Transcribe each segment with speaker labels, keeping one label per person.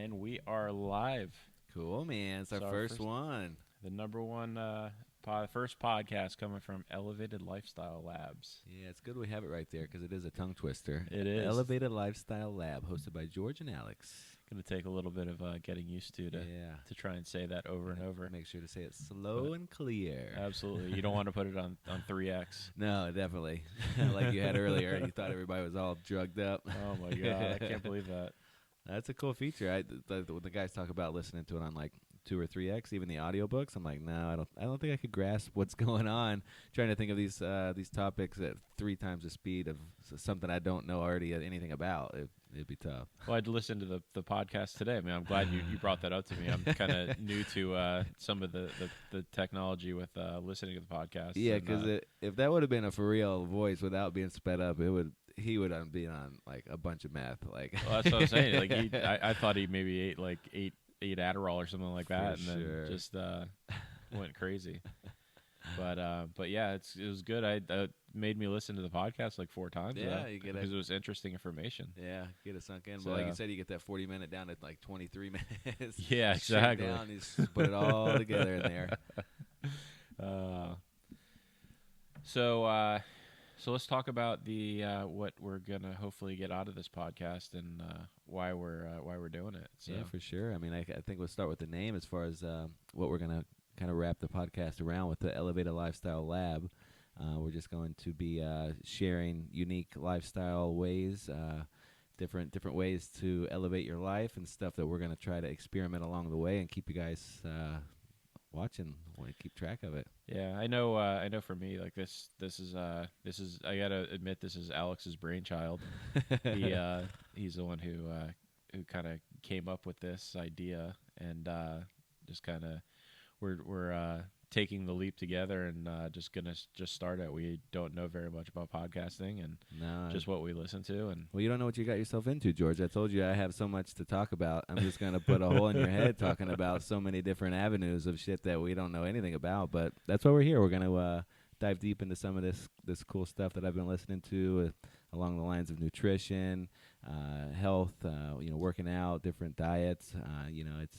Speaker 1: And we are live.
Speaker 2: Cool, man. It's our first one.
Speaker 1: The number one first podcast coming from Elevated Lifestyle Labs.
Speaker 2: Yeah, it's good we have it right there because it is a tongue twister.
Speaker 1: It is.
Speaker 2: Elevated Lifestyle Lab, hosted by George and Alex.
Speaker 1: Going to take a little bit of getting used to try and say that over and over.
Speaker 2: Make sure to say it slow and clear.
Speaker 1: Absolutely. You don't want to put it on 3X.
Speaker 2: No, definitely. Like you had earlier, you thought everybody was all drugged up.
Speaker 1: Oh, my God. I can't believe that.
Speaker 2: That's a cool feature. When the guys talk about listening to it on like 2 or 3X, even the audiobooks, I'm like, no, I don't think I could grasp what's going on. Trying to think of these topics at 3 times the speed of something I don't know already anything about. It'd be tough.
Speaker 1: Well, I'd listened to the podcast today. I mean, I'm glad you brought that up to me. I'm kind of new to some of the technology with listening to the podcast.
Speaker 2: Yeah, because if that would have been a for real voice without being sped up, he would have been on like a bunch of meth. Like,
Speaker 1: well, that's what I'm saying. Like, I thought he maybe ate like eight Adderall or something like that, and then just went crazy. But yeah, it was good. It made me listen to the podcast like 4 times.
Speaker 2: Yeah,
Speaker 1: because it was interesting information.
Speaker 2: Yeah, get it sunk in.
Speaker 1: So,
Speaker 2: but like you said, you get that 40-minute down to like 23 minutes.
Speaker 1: Yeah, exactly.
Speaker 2: Down, you just put it all together in there.
Speaker 1: So let's talk about the what we're gonna hopefully get out of this podcast and why we're doing it. So.
Speaker 2: Yeah, for sure. I mean, I think we'll start with the name as far as what we're gonna kind of wrap the podcast around with the Elevated Lifestyle Lab. We're just going to be sharing unique lifestyle ways, different ways to elevate your life and stuff that we're gonna try to experiment along the way and keep you guys watching. Want to keep track of it.
Speaker 1: Yeah, I know. I know. For me, like this is. I gotta admit, this is Alex's brainchild. He's the one who kind of came up with this idea, and just kind of we're taking the leap together and just gonna start it. We don't know very much about podcasting and just what we listen to. And
Speaker 2: well, you don't know what you got yourself into, George. I told you I have so much to talk about. I'm just gonna put a hole in your head talking about so many different avenues of shit that we don't know anything about. But that's why we're here. We're gonna dive deep into some of this cool stuff that I've been listening to along the lines of nutrition, health, working out, different diets.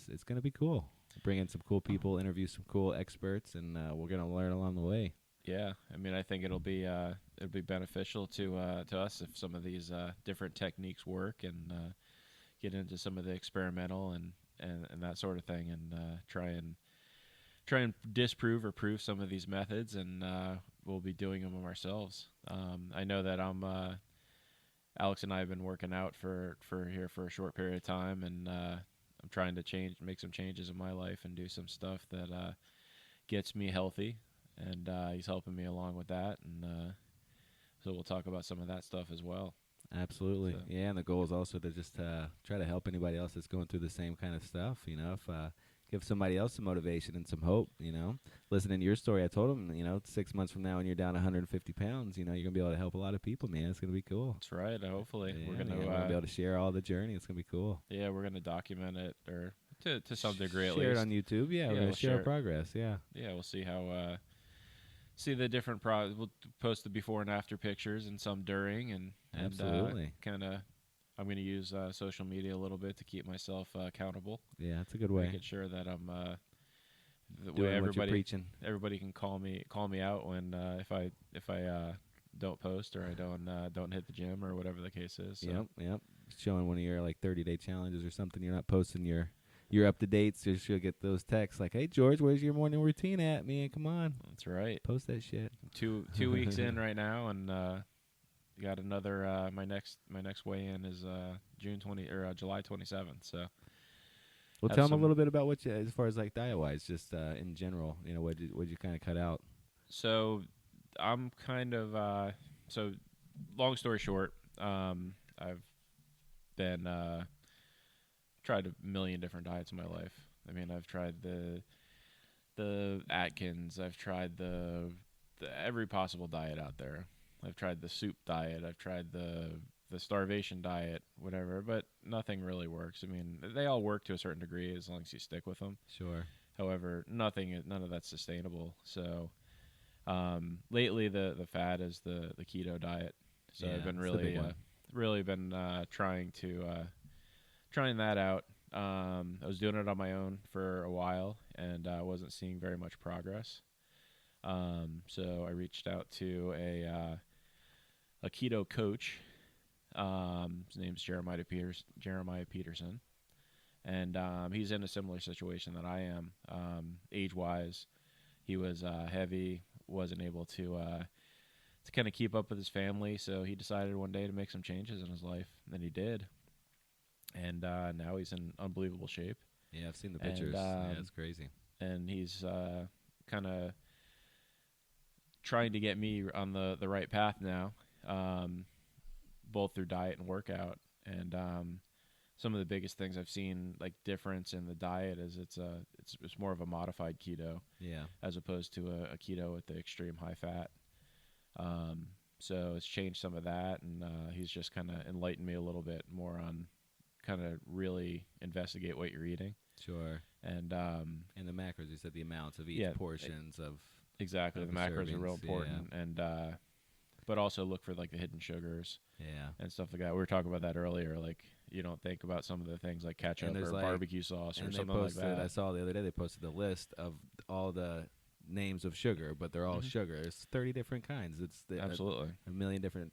Speaker 2: It's gonna be cool. Bring in some cool people, interview some cool experts, and we're gonna learn along the way.
Speaker 1: Yeah, I mean, I think it'll be beneficial to us if some of these different techniques work and get into some of the experimental and that sort of thing, and try and disprove or prove some of these methods, and we'll be doing them ourselves. I know that Alex and I have been working out for a short period of time, and I'm trying to make some changes in my life and do some stuff that gets me healthy, and he's helping me along with that, and so we'll talk about some of that stuff as well.
Speaker 2: Absolutely.
Speaker 1: So.
Speaker 2: Yeah, and the goal is also to just try to help anybody else that's going through the same kind of stuff, if give somebody else some motivation and some hope, Listening to your story, I told him, 6 months from now when you're down 150 pounds, you're going to be able to help a lot of people, man. It's going to be cool.
Speaker 1: That's right. Hopefully.
Speaker 2: Yeah,
Speaker 1: we're going
Speaker 2: to be able to share all the journey. It's going to be cool.
Speaker 1: Yeah, we're going to document it, or to some degree at
Speaker 2: least. Share it on YouTube. Yeah, we're going to share our progress. Yeah.
Speaker 1: Yeah, we'll see how... see the different we'll post the before and after pictures and some during, and
Speaker 2: absolutely
Speaker 1: kind of I'm going to use social media a little bit to keep myself accountable.
Speaker 2: Yeah, that's a good way.
Speaker 1: Making sure that I'm
Speaker 2: doing what you're preaching.
Speaker 1: Everybody can call me out when if I don't post or I don't hit the gym or whatever the case is. So.
Speaker 2: Yep. Showing one of your like 30-day challenges or something. You're not posting your up to dates. So you'll get those texts like, "Hey George, where's your morning routine at, man? Come on."
Speaker 1: That's right.
Speaker 2: Post that shit.
Speaker 1: 2 weeks in right now, and got another. My next weigh in is July 27th. So,
Speaker 2: well, tell them a little bit about what you, as far as like diet wise, just in general. What you kind of cut out.
Speaker 1: So, I'm kind of so. Long story short, I've been tried a million different diets in my life. I mean, I've tried the Atkins. I've tried the every possible diet out there. I've tried the soup diet. I've tried the starvation diet, whatever, but nothing really works. I mean, they all work to a certain degree as long as you stick with them.
Speaker 2: Sure.
Speaker 1: However, none of that's sustainable. So, lately the fad is the keto diet. So I've been really been trying that out, I was doing it on my own for a while, and I wasn't seeing very much progress. So I reached out to a keto coach. His name's Jeremiah Peterson, and he's in a similar situation that I am. Age-wise, he was heavy, wasn't able to kind of keep up with his family, so he decided one day to make some changes in his life, and he did. And now he's in unbelievable shape.
Speaker 2: Yeah, I've seen the
Speaker 1: And,
Speaker 2: pictures. Yeah, it's crazy.
Speaker 1: And he's kind of trying to get me on the right path now, both through diet and workout. And some of the biggest things I've seen, like difference in the diet, is it's more of a modified keto,
Speaker 2: Yeah.
Speaker 1: as opposed to a keto with the extreme high fat. So it's changed some of that, and he's just kind of enlightened me a little bit more on kind of really investigate what you're eating.
Speaker 2: Sure.
Speaker 1: And
Speaker 2: the macros, you said the amounts of each portions of
Speaker 1: exactly,
Speaker 2: of
Speaker 1: the macros are real
Speaker 2: servings,
Speaker 1: important, and but also look for like the hidden sugars and stuff like that. We were talking about that earlier. Like you don't think about some of the things like ketchup or barbecue sauce or something like that.
Speaker 2: I saw the other day they posted the list of all the names of sugar, but they're all sugar. It's 30 different kinds. It's
Speaker 1: Absolutely
Speaker 2: a million different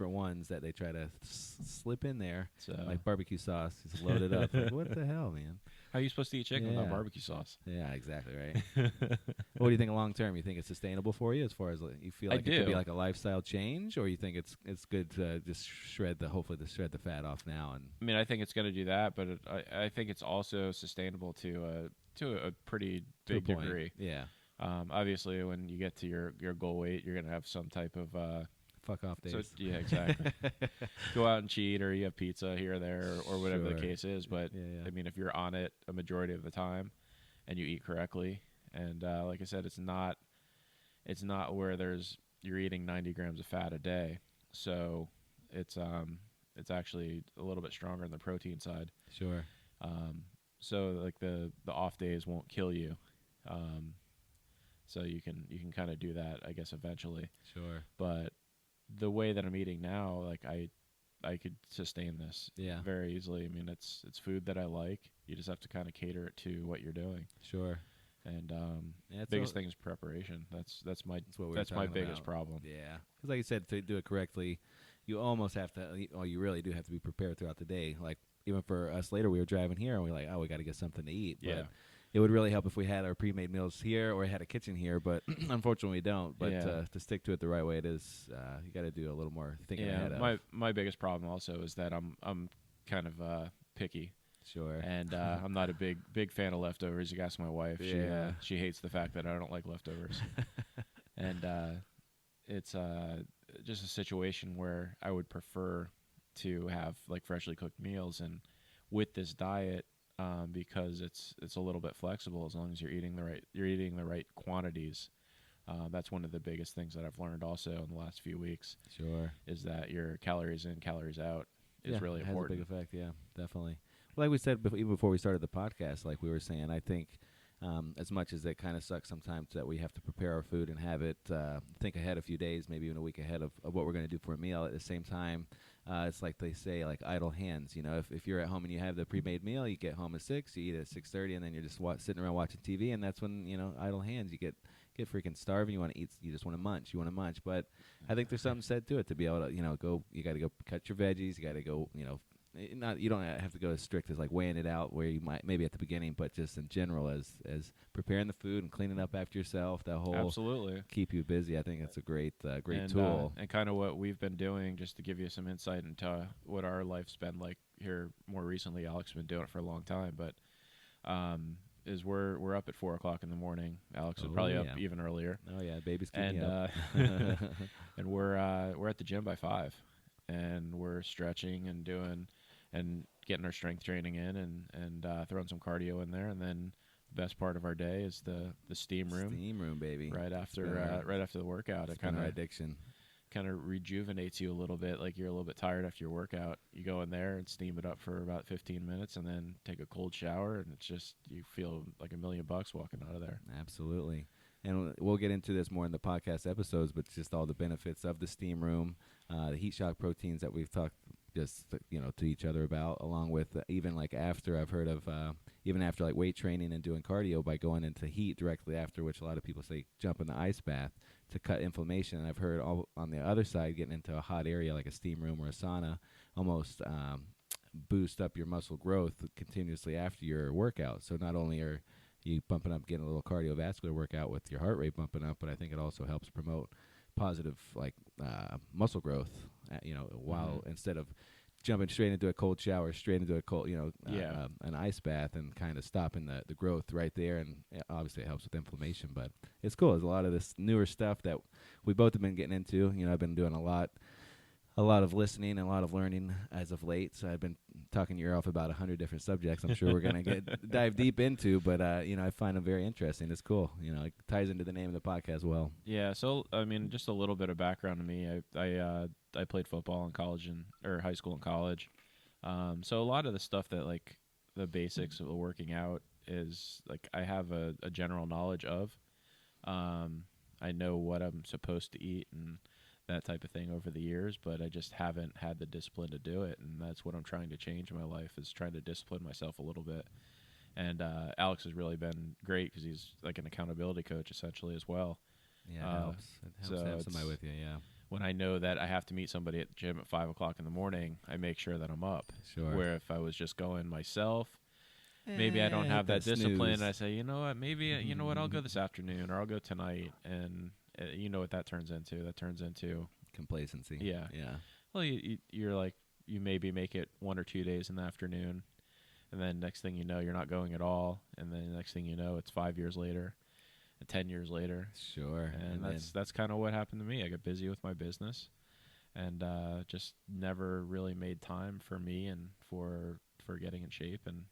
Speaker 2: ones that they try to slip in there,
Speaker 1: so,
Speaker 2: like barbecue sauce. Just load it up. Like, what the hell, man?
Speaker 1: How are you supposed to eat chicken without barbecue sauce?
Speaker 2: Yeah, exactly right. What do you think long term? You think it's sustainable for you, as far as you feel like it could be like a lifestyle change, or you think it's good to just hopefully shred the fat off now? And
Speaker 1: I mean, I think it's going to do that, but I think it's also sustainable to a pretty big degree.
Speaker 2: Yeah.
Speaker 1: Obviously, when you get to your goal weight, you're going to have some type of
Speaker 2: fuck off days.
Speaker 1: So, yeah, exactly. Go out and cheat, or you have pizza here or there, or whatever the case is. But I mean, if you're on it a majority of the time, and you eat correctly, and like I said, it's not where you're eating 90 grams of fat a day, so it's actually a little bit stronger on the protein side.
Speaker 2: Sure.
Speaker 1: So like the off days won't kill you. So you can kind of do that, I guess, eventually.
Speaker 2: Sure.
Speaker 1: But the way that I'm eating now, like I could sustain this very easily. I mean, it's food that I like. You just have to kind of cater it to what you're doing.
Speaker 2: Sure.
Speaker 1: And biggest thing is preparation. That's my biggest problem.
Speaker 2: Yeah, because like you said, to do it correctly, you almost have to. Well, you really do have to be prepared throughout the day. Like even for us later, we were driving here and we were like, oh, we got to get something to eat.
Speaker 1: Yeah.
Speaker 2: But it would really help if we had our pre-made meals here or had a kitchen here, but unfortunately we don't. But to stick to it the right way, it is you got to do a little more thinking ahead of.
Speaker 1: My biggest problem also is that I'm kind of picky.
Speaker 2: Sure.
Speaker 1: And I'm not a big fan of leftovers. You ask my wife. She hates the fact that I don't like leftovers. And it's just a situation where I would prefer to have like freshly cooked meals, and with this diet, because it's a little bit flexible as long as you're eating the right quantities. That's one of the biggest things that I've learned also in the last few weeks.
Speaker 2: Sure.
Speaker 1: Is that your calories in, calories out is really important.
Speaker 2: Has a big effect. Yeah, definitely. Well, like we said even before we started the podcast, like we were saying, I think as much as it kind of sucks sometimes that we have to prepare our food and have it think ahead a few days, maybe even a week ahead of what we're going to do for a meal. At the same time, it's like they say, like idle hands. You know, if you're at home and you have the pre-made meal, you get home at 6, you eat at 6:30, and then you're just sitting around watching TV, and that's when idle hands. You get freaking starving. You want to eat. You just want to munch. But I think there's something said to it to be able to go. You got to go cut your veggies. You got to go. You don't have to go as strict as like weighing it out where you might maybe at the beginning, but just in general as preparing the food and cleaning up after yourself, that whole
Speaker 1: absolutely
Speaker 2: keep you busy. I think it's a great tool.
Speaker 1: And kind of what we've been doing, just to give you some insight into what our life's been like here more recently. Alex has been doing it for a long time, but is we're up at 4:00 in the morning. Alex was probably up even earlier.
Speaker 2: Oh yeah, baby's keeping
Speaker 1: up. And we're at the gym by 5, and we're stretching and doing. And getting our strength training in, and throwing some cardio in there, and then the best part of our day is the steam room.
Speaker 2: Steam room, baby.
Speaker 1: Right after the workout, it kind of
Speaker 2: addiction.
Speaker 1: Kind of rejuvenates you a little bit. Like you're a little bit tired after your workout. You go in there and steam it up for about 15 minutes, and then take a cold shower, and it's just you feel like $1 million walking out of there.
Speaker 2: Absolutely. And we'll get into this more in the podcast episodes, but just all the benefits of the steam room, the heat shock proteins that we've talked just to each other about, along with even like after I've heard of even after like weight training and doing cardio by going into heat directly after, which a lot of people say jump in the ice bath to cut inflammation. And I've heard all on the other side, getting into a hot area like a steam room or a sauna almost boost up your muscle growth continuously after your workout. So not only are you bumping up, getting a little cardiovascular workout with your heart rate bumping up, but I think it also helps promote positive like muscle growth. While instead of jumping straight into a cold shower, straight into a cold, an ice bath, and kind of stopping the growth right there. And obviously it helps with inflammation. But it's cool. There's a lot of this newer stuff that we both have been getting into. I've been doing a lot of listening and a lot of learning as of late. So I've been talking your ear off about 100 different subjects. I'm sure we're going to dive deep into, but I find them very interesting. It's cool. It ties into the name of the podcast well.
Speaker 1: Yeah. So I mean, just a little bit of background to me. I played football in college or high school and college. So a lot of the stuff that like the basics of working out is like I have a general knowledge of. I know what I'm supposed to eat and that type of thing over the years, but I just haven't had the discipline to do it, and that's what I'm trying to change in my life, is trying to discipline myself a little bit. And Alex has really been great because he's like an accountability coach essentially as well.
Speaker 2: Yeah, it helps. It helps to have somebody with you, yeah.
Speaker 1: When I know that I have to meet somebody at the gym at 5 o'clock in the morning, I make sure that I'm up.
Speaker 2: Sure.
Speaker 1: Where if I was just going myself, maybe I don't have that discipline, and I say, you know what, maybe, you know what, I'll go this afternoon, or I'll go tonight, and you know what that turns into? That turns into
Speaker 2: complacency.
Speaker 1: Yeah.
Speaker 2: Yeah.
Speaker 1: Well, you're like, you maybe make it 1 or 2 days in the afternoon, and then next thing you know, you're not going at all, and then the next thing you know, it's 5 years later, and 10 years later.
Speaker 2: Sure.
Speaker 1: And that's kind of what happened to me. I got busy with my business, and just never really made time for me and for getting in shape and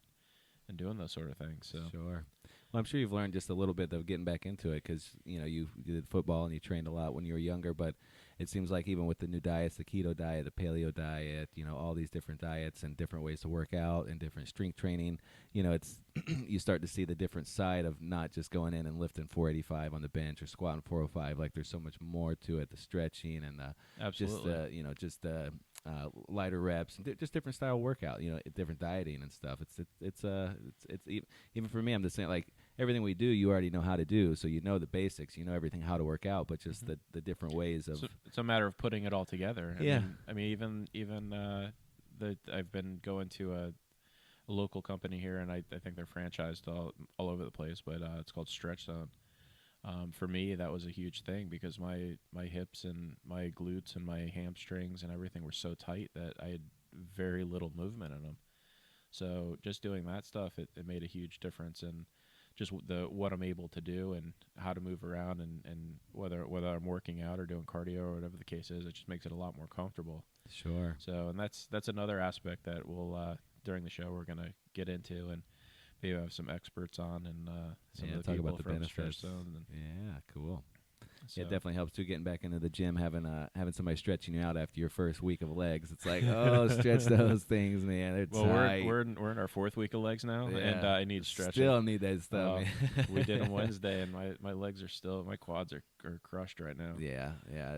Speaker 1: doing those sort of things. So
Speaker 2: Sure. Well, I'm sure you've learned just a little bit of getting back into it because, you did football and you trained a lot when you were younger, but it seems like even with the new diets, the keto diet, the paleo diet, all these different diets and different ways to work out and different strength training, it's you start to see the different side of not just going in and lifting 485 on the bench or squatting 405. Like there's so much more to it, the stretching and the lighter reps, and just different style workout, different dieting and stuff. It's even for me, I'm just saying, like, everything we do, you already know how to do, so the basics, everything how to work out, but just the different ways of.
Speaker 1: So it's a matter of putting it all together. I mean, even I've been going to a local company here, and I think they're franchised all over the place, but it's called Stretch Zone. For me, that was a huge thing because my hips and my glutes and my hamstrings and everything were so tight that I had very little movement in them. So just doing that stuff, it made a huge difference in just what I'm able to do and how to move around, and whether I'm working out or doing cardio or whatever the case is, it just makes it a lot more comfortable.
Speaker 2: Sure.
Speaker 1: So, and that's another aspect that we'll during the show we're gonna get into, and maybe have some experts on, and some of the
Speaker 2: talk
Speaker 1: people
Speaker 2: about the
Speaker 1: from
Speaker 2: benefits.
Speaker 1: Stretch Zone.
Speaker 2: Yeah, cool.
Speaker 1: So.
Speaker 2: Yeah, it definitely helps too. Getting back into the gym, having somebody stretching you out after your first week of legs. It's like, oh, stretch those things, man. They're tight.
Speaker 1: We're in our 4th week of legs now, and I need stretching.
Speaker 2: Still need that stuff.
Speaker 1: We did them Wednesday, and my legs are still, my quads are crushed right now.
Speaker 2: Yeah.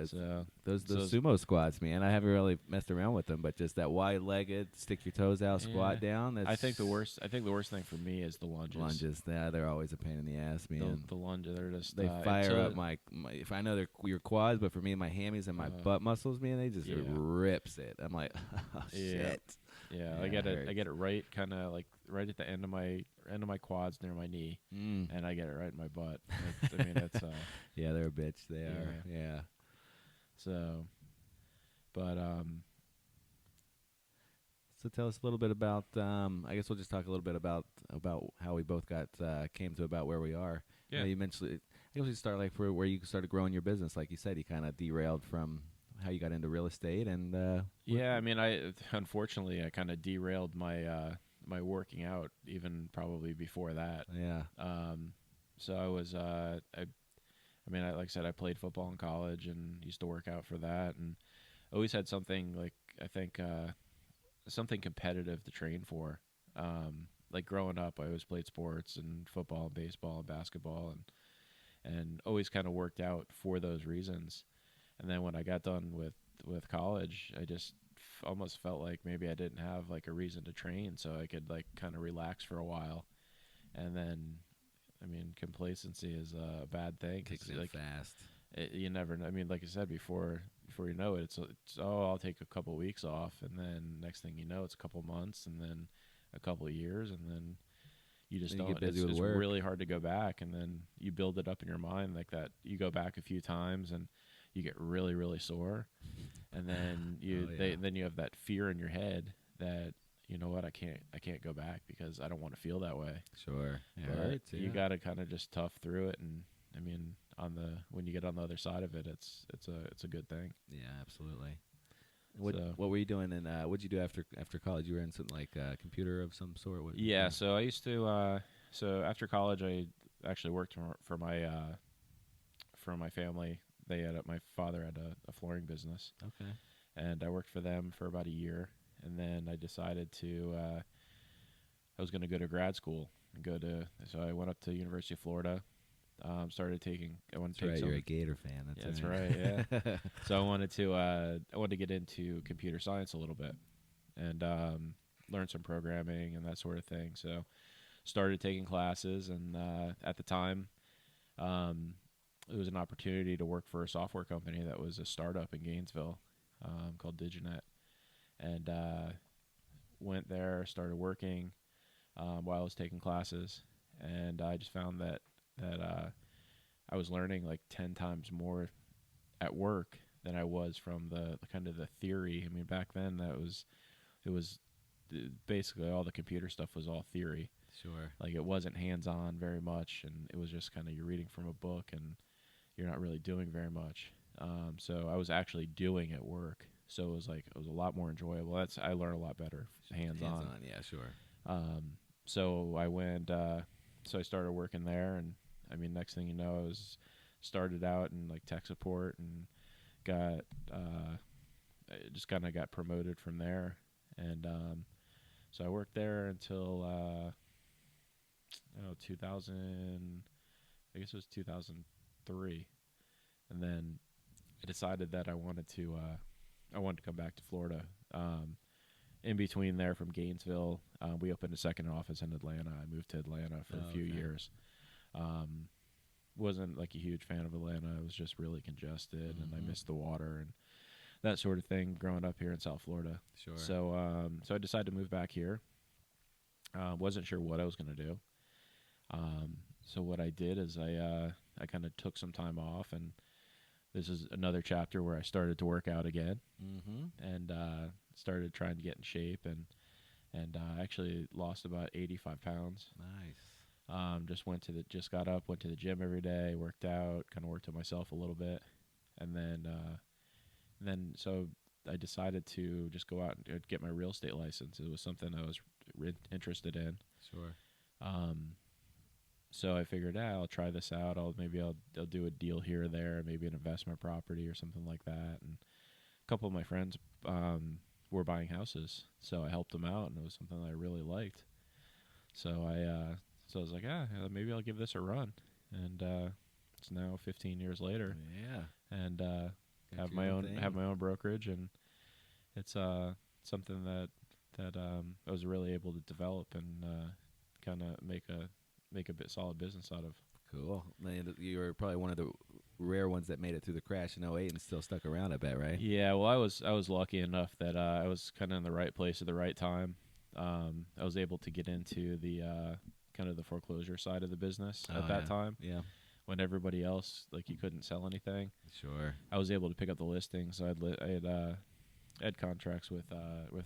Speaker 1: So
Speaker 2: those sumo squats, man. I haven't really messed around with them, but just that wide-legged, stick your toes out, squat down.
Speaker 1: I think the worst thing for me is the lunges.
Speaker 2: They're always a pain in the ass, man.
Speaker 1: The lunges, they're just
Speaker 2: they fire up my. If I know they're your quads, but for me, my hammies and my butt muscles, man, they just rips it. I'm like, oh, shit.
Speaker 1: Yeah, I get it right, kind of like right at the end of my quads near my knee, and I get it right in my butt. I mean, it's
Speaker 2: yeah, they're a bitch. They are. Yeah.
Speaker 1: So, but
Speaker 2: So tell us a little bit about. I guess we'll just talk a little bit about how we both came to about where we are.
Speaker 1: Yeah.
Speaker 2: You mentioned. I guess we start like where you started growing your business. Like you said, you kind of derailed from how you got into real estate, and
Speaker 1: yeah, I mean, unfortunately I kind of derailed my my working out even probably before that.
Speaker 2: Yeah.
Speaker 1: So I was like I said, I played football in college and used to work out for that, and always had something like I think something competitive to train for. Like growing up, I always played sports and football, and baseball, and basketball, and always kind of worked out for those reasons. And then when I got done with college, I just almost felt like maybe I didn't have like a reason to train, so I could like kind of relax for a while, and then, I mean, complacency is a bad thing. 'Cause,
Speaker 2: Kicks in
Speaker 1: like,
Speaker 2: fast.
Speaker 1: you never know. I mean, like I said before you know it, it's oh, I'll take a couple weeks off, and then next thing you know, it's a couple months, and then a couple of years, and then you just
Speaker 2: Then you
Speaker 1: don't.
Speaker 2: get busy with
Speaker 1: It's
Speaker 2: work.
Speaker 1: really hard to go back, and then you build it up in your mind like that. You go back a few times, and you get really really sore, and then then you have that fear in your head that, you know what, I can't go back because I don't want to feel that way.
Speaker 2: Sure. It
Speaker 1: But
Speaker 2: hurts.
Speaker 1: you
Speaker 2: Yeah.
Speaker 1: got to kind of just tough through it, and I mean, when you get on the other side of it, it's a good thing.
Speaker 2: Yeah, absolutely.
Speaker 1: So-
Speaker 2: What were you doing? And what'd you do after college? You were in some like computer of some sort. What,
Speaker 1: Yeah, so I used to. So after college, I actually worked for my family. My father had a flooring business,
Speaker 2: Okay.
Speaker 1: and I worked for them for about a year, and then I decided I was going to go to grad school and So I went up to University of Florida. Started taking. I wanted
Speaker 2: That's
Speaker 1: to take
Speaker 2: right.
Speaker 1: some.
Speaker 2: You're a Gator fan.
Speaker 1: That's
Speaker 2: right.
Speaker 1: right. Yeah. So I wanted to get into computer science a little bit, and learn some programming and that sort of thing. So started taking classes, and at the time, it was an opportunity to work for a software company that was a startup in Gainesville, called Diginet, and went there, started working while I was taking classes, and I just found that I was learning like 10 times more at work than I was from the kind of the theory. I mean, back then it was basically all the computer stuff was all theory.
Speaker 2: Sure.
Speaker 1: Like, it wasn't hands-on very much, and it was just kind of you're reading from a book and you're not really doing very much. So I was actually doing at work. So it was a lot more enjoyable. I learn a lot better hands-on.
Speaker 2: Yeah, sure.
Speaker 1: So I went. So I started working there, and I mean, next thing you know, started out in like tech support, and I just kind of got promoted from there, and so I worked there until 2000. I guess it was 2003, and then I decided that I wanted to come back to Florida. In between there, from Gainesville, we opened a second office in Atlanta. I moved to Atlanta for a few years. Wasn't like a huge fan of Atlanta. It was just really congested, and I missed the water and that sort of thing growing up here in South Florida.
Speaker 2: Sure.
Speaker 1: So I decided to move back here. Wasn't sure what I was going to do. So what I did is I kind of took some time off, and this is another chapter where I started to work out again, and started trying to get in shape, and actually lost about 85 pounds.
Speaker 2: Nice.
Speaker 1: Just got up, went to the gym every day, worked out, kind of worked on myself a little bit, and then so I decided to just go out and get my real estate license. It was something I was interested in.
Speaker 2: Sure.
Speaker 1: So I figured, I'll try this out. I'll do a deal here or there, maybe an investment property or something like that. And a couple of my friends were buying houses, so I helped them out, and it was something that I really liked. So I was like, maybe I'll give this a run. And it's now 15 years later,
Speaker 2: Yeah.
Speaker 1: and
Speaker 2: Got
Speaker 1: have
Speaker 2: your
Speaker 1: my
Speaker 2: own
Speaker 1: own
Speaker 2: thing.
Speaker 1: have my own brokerage, and it's something that I was really able to develop and kind of make a bit solid business out of.
Speaker 2: Cool. Man, you were probably one of the rare ones that made it through the crash in '08 and still stuck around, I bet, right?
Speaker 1: Yeah, well, I was lucky enough that I was kind of in the right place at the right time. I was able to get into the kind of the foreclosure side of the business at that time,
Speaker 2: Yeah.
Speaker 1: when everybody else, like, you couldn't sell anything.
Speaker 2: Sure.
Speaker 1: I was able to pick up the listings. So I had contracts with